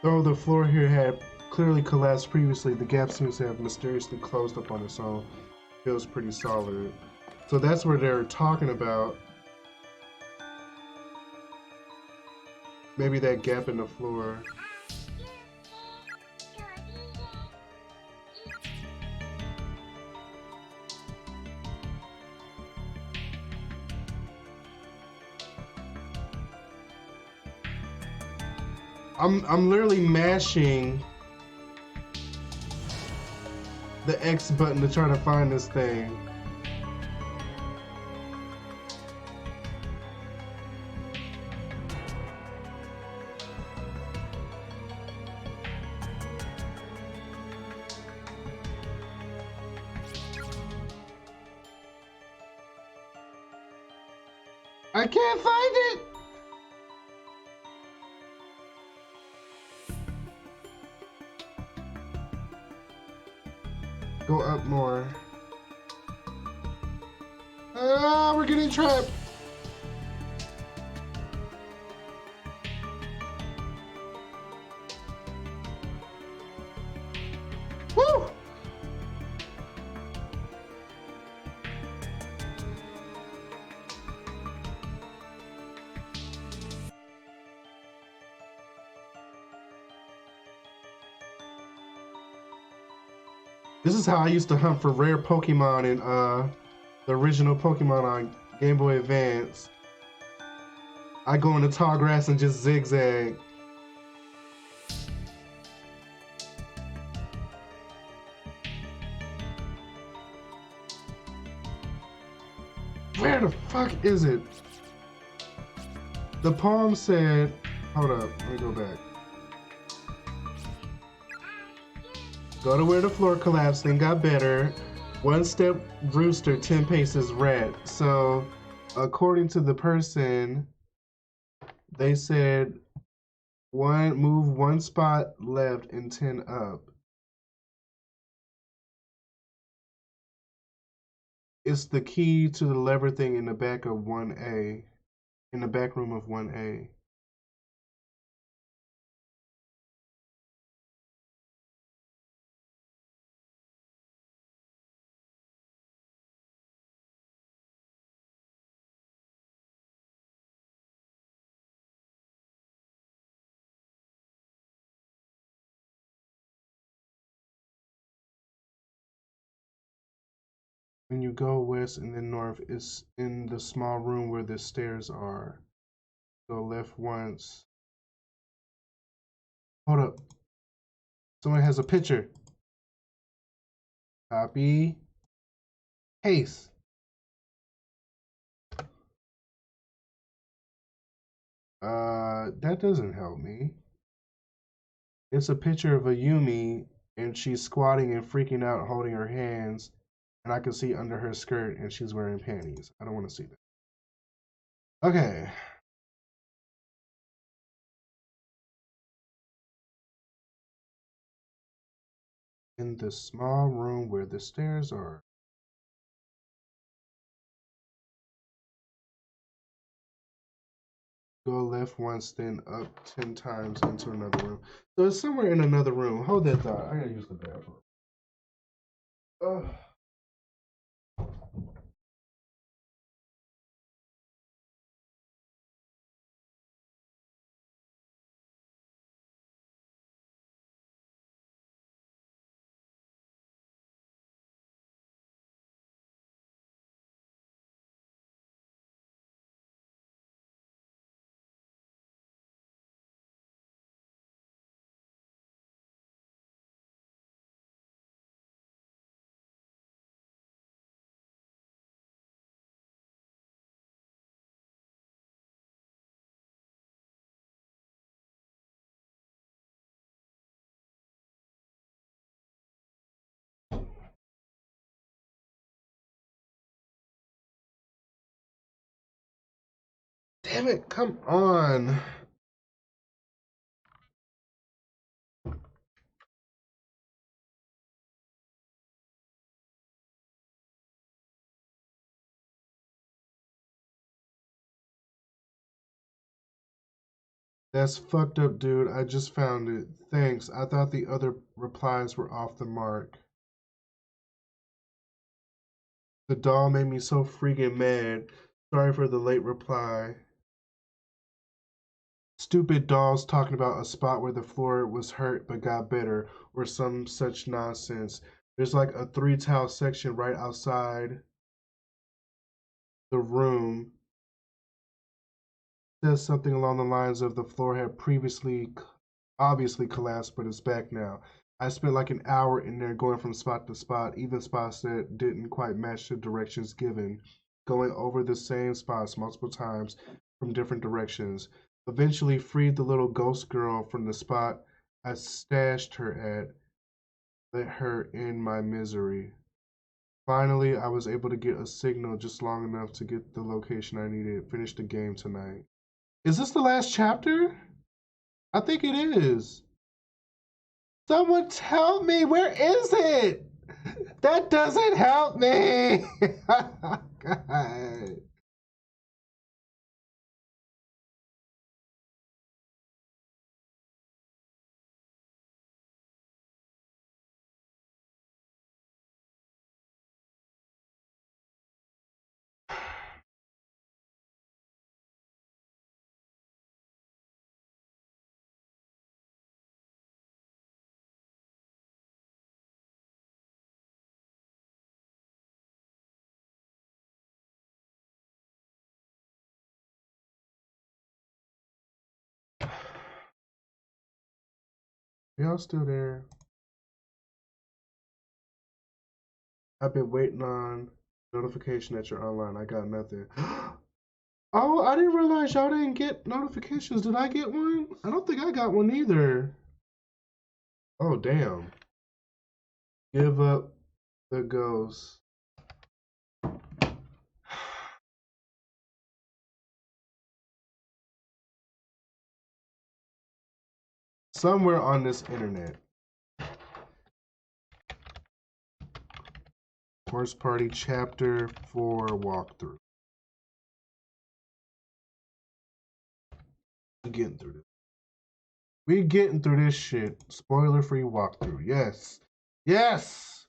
Though the floor here had clearly collapsed previously, the gap seems to have mysteriously closed up on its own. Feels pretty solid. So that's where they're talking about. Maybe that gap in the floor. I'm literally mashing the X button to try to find this thing. I can't find it! Go up more. Ah, we're getting trapped. Woo! This is how I used to hunt for rare Pokemon in the original Pokemon on Game Boy Advance. I go in the tall grass and just zigzag. Where the fuck is it? The poem said, hold up, let me go back. Go to where the floor collapsed and got better. One step rooster, 10 paces rat. So, according to the person, they said move one spot left and 10 up. It's the key to the lever thing in the back of 1A, in the back room of 1A. When you go west and then north, it's in the small room where the stairs are. Go left once. Hold up. Someone has a picture. Copy. Paste. That doesn't help me. It's a picture of a Yumi, and she's squatting and freaking out, holding her hands, and I can see under her skirt, and she's wearing panties. I don't want to see that. Okay. In the small room where the stairs are. Go left once, then up 10 times into another room. So it's somewhere in another room. Hold that thought. I gotta use the bathroom. Ugh. Damn it, come on. That's fucked up, dude. I just found it. Thanks. I thought the other replies were off the mark. The doll made me so freaking mad. Sorry for the late reply. Stupid dolls talking about a spot where the floor was hurt but got better, or some such nonsense. There's like a 3 tile section right outside the room. Says something along the lines of the floor had previously obviously collapsed, but it's back now. I spent like an hour in there going from spot to spot, even spots that didn't quite match the directions given, going over the same spots multiple times from different directions. Eventually freed the little ghost girl from the spot I stashed her at, let her in my misery. Finally, I was able to get a signal just long enough to get the location I needed, finish the game tonight. Is this the last chapter? I think it is. Someone tell me, where is it? That doesn't help me. God. Y'all still there? I've been waiting on notification that you're online. I got nothing. Oh, I didn't realize y'all didn't get notifications. Did I get one? I don't think I got one either. Oh, damn. Give up the ghost. Somewhere on this internet. Horse Party Chapter 4 walkthrough. We getting through this. We getting through this shit. Spoiler-free walkthrough. Yes. Yes!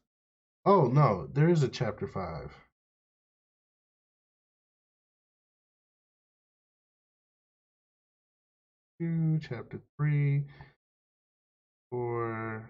Oh, no. There is a Chapter 5. Chapter 3. 4.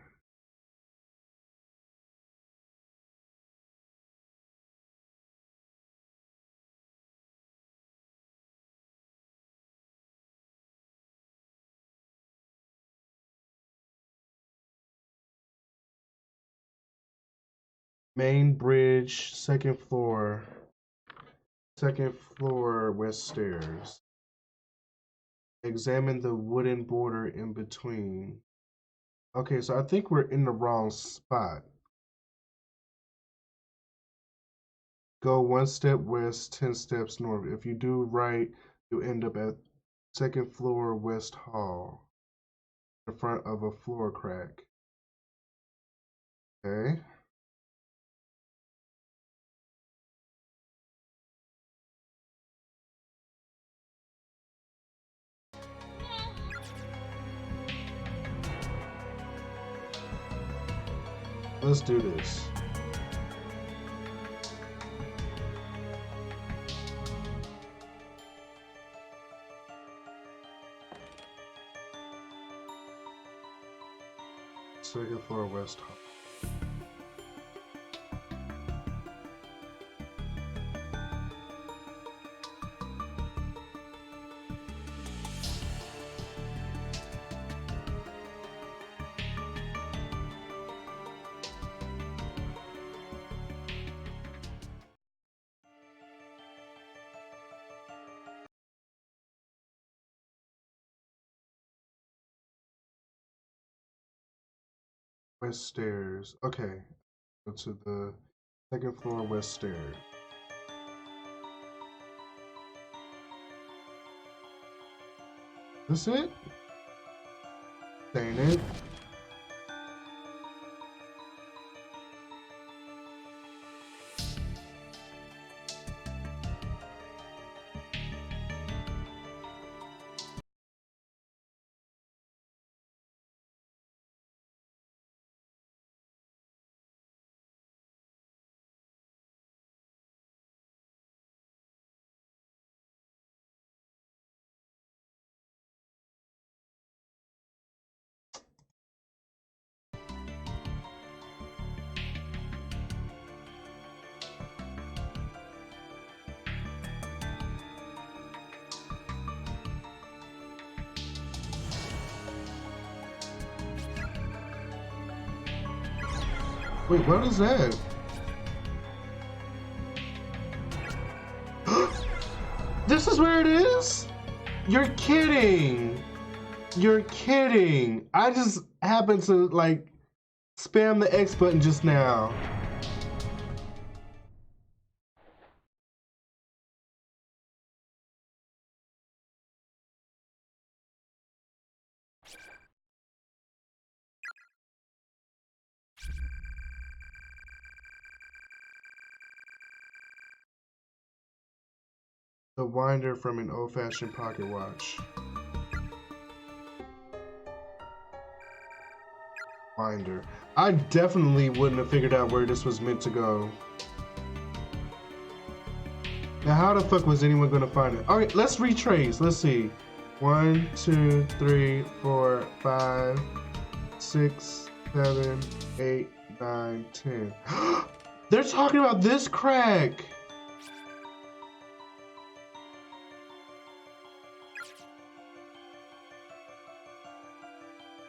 Main bridge, second floor. Second floor, west stairs. Examine the wooden border in between. Okay, so I think we're in the wrong spot. Go 1 step west, 10 steps north. If you do right, you end up at second floor west hall, in front of a floor crack. Okay. Let's do this. Second floor west hall. West stairs. Okay. Go to the second floor west stairs. This it? Ain't it? Wait, what is that? This is where it is? You're kidding. You're kidding. I just happened to like spam the X button just now. The winder from an old-fashioned pocket watch. Winder. I definitely wouldn't have figured out where this was meant to go. Now, how the fuck was anyone gonna find it? All right, let's retrace. Let's see. 1, 2, 3, 4, 5, 6, 7, 8, 9, 10. They're talking about this crack.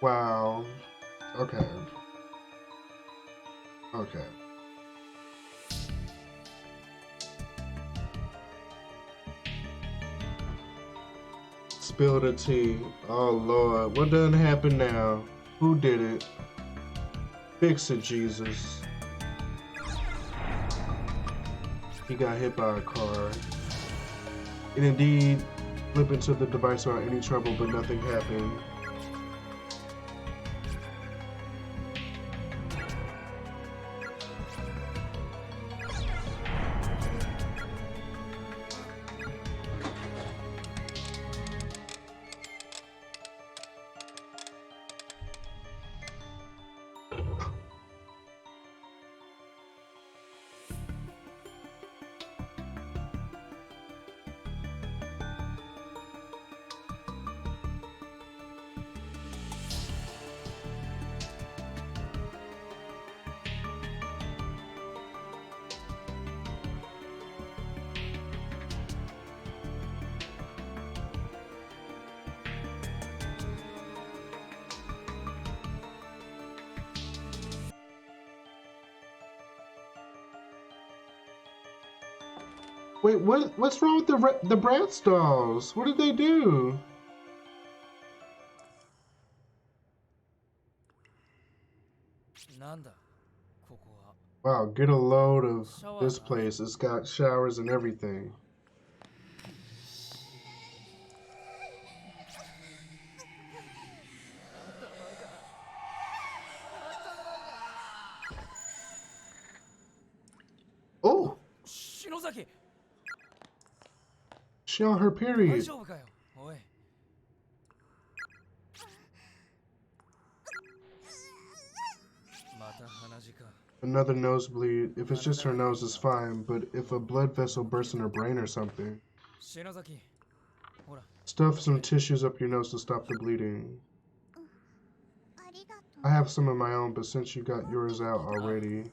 Wow. Okay. Okay. Spill the tea. Oh Lord, what done happened now? Who did it? Fix it, Jesus. He got hit by a car. And indeed, flip into the device without any trouble, but nothing happened. Wait, what's wrong with the Bratz dolls? What did they do? Wow, get a load of this place. It's got showers and everything. Oh! She on her period. Another nosebleed. If it's just her nose, it's fine. But if a blood vessel bursts in her brain or something. Stuff some tissues up your nose to stop the bleeding. I have some of my own, but since you got yours out already.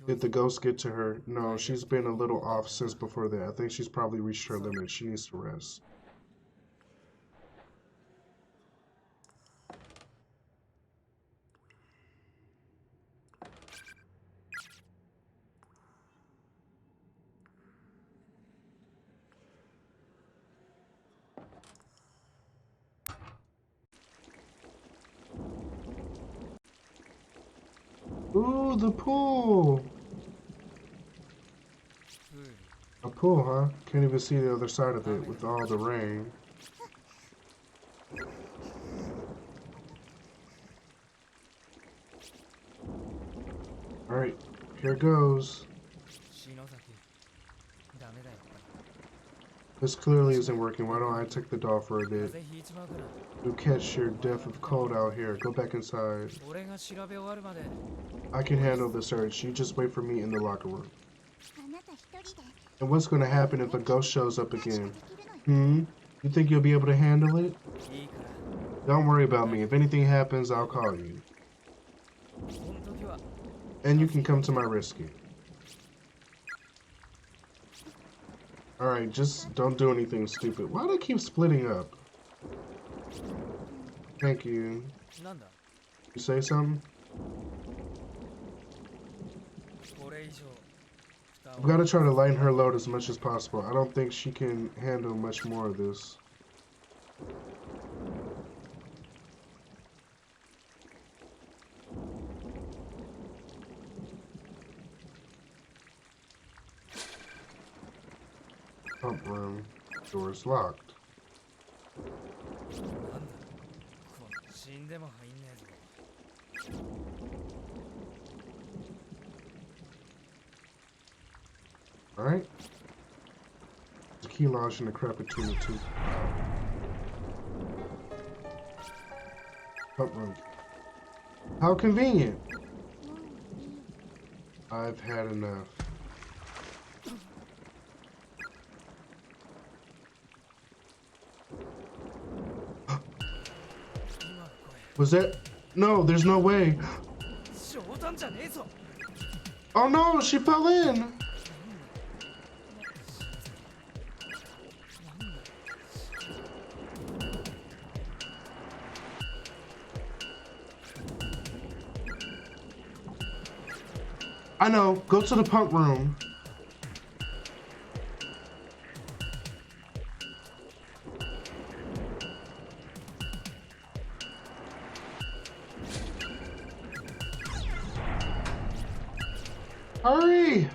Did the ghost get to her? No, she's been a little off since before that. I think she's probably reached her limit. She needs to rest. Ooh, the pool! A pool, huh? Can't even see the other side of it with all the rain. Alright, here goes. This clearly isn't working. Why don't I take the doll for a bit? You'll catch your death of cold out here. Go back inside. I can handle the search. You just wait for me in the locker room. And what's going to happen if a ghost shows up again? You think you'll be able to handle it? Don't worry about me. If anything happens, I'll call you. And you can come to my rescue. Alright, just don't do anything stupid. Why do they keep splitting up? Thank you. You say something? I've got to try to lighten her load as much as possible. I don't think she can handle much more of this. Pump room. Door's locked. Alright. The key lodged in the crack between the two. Pump room. How convenient. I've had enough. Was that? No, there's no way. Oh no, she fell in. I know, go to the pump room. Hurry!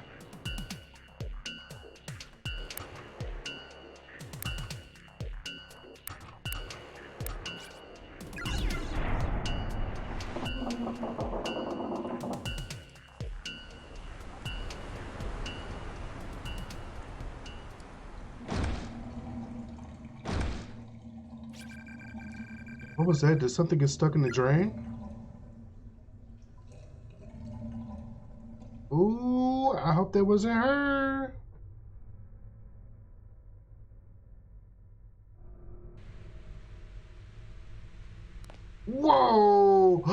What was that? Did something get stuck in the drain? Ooh, I hope that wasn't her. Whoa!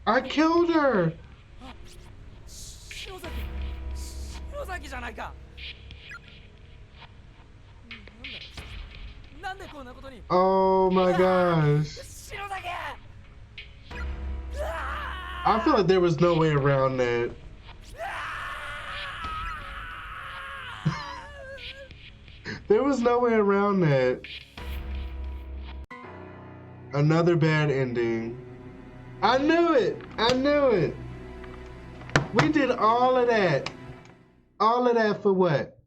I killed her! Oh my gosh. I feel like there was no way around that. There was no way around that. Another bad ending. I knew it. I knew it. We did all of that. All of that for what?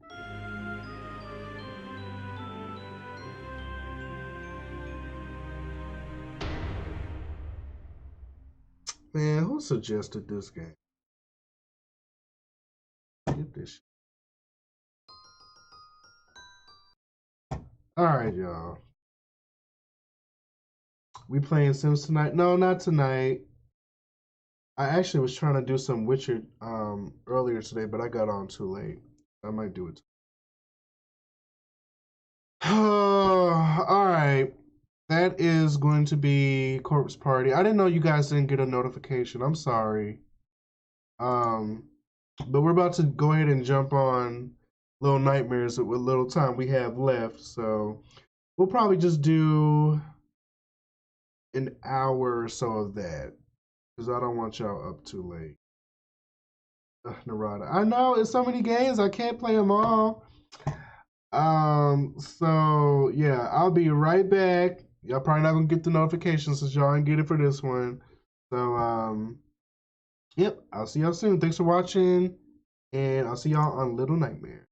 Man, who suggested this game? Get this shit. All right, y'all. We playing Sims tonight? No, not tonight. I actually was trying to do some Witcher earlier today, but I got on too late. I might do it. All right. That is going to be Corpse Party. I didn't know you guys didn't get a notification. I'm sorry. But we're about to go ahead and jump on Little Nightmares with little time we have left. So we'll probably just do an hour or so of that, because I don't want y'all up too late. Narada. I know, it's so many games. I can't play them all. So yeah, I'll be right back. Y'all probably not gonna get the notifications since y'all didn't get it for this one. So yep, I'll see y'all soon. Thanks for watching, and I'll see y'all on Little Nightmares.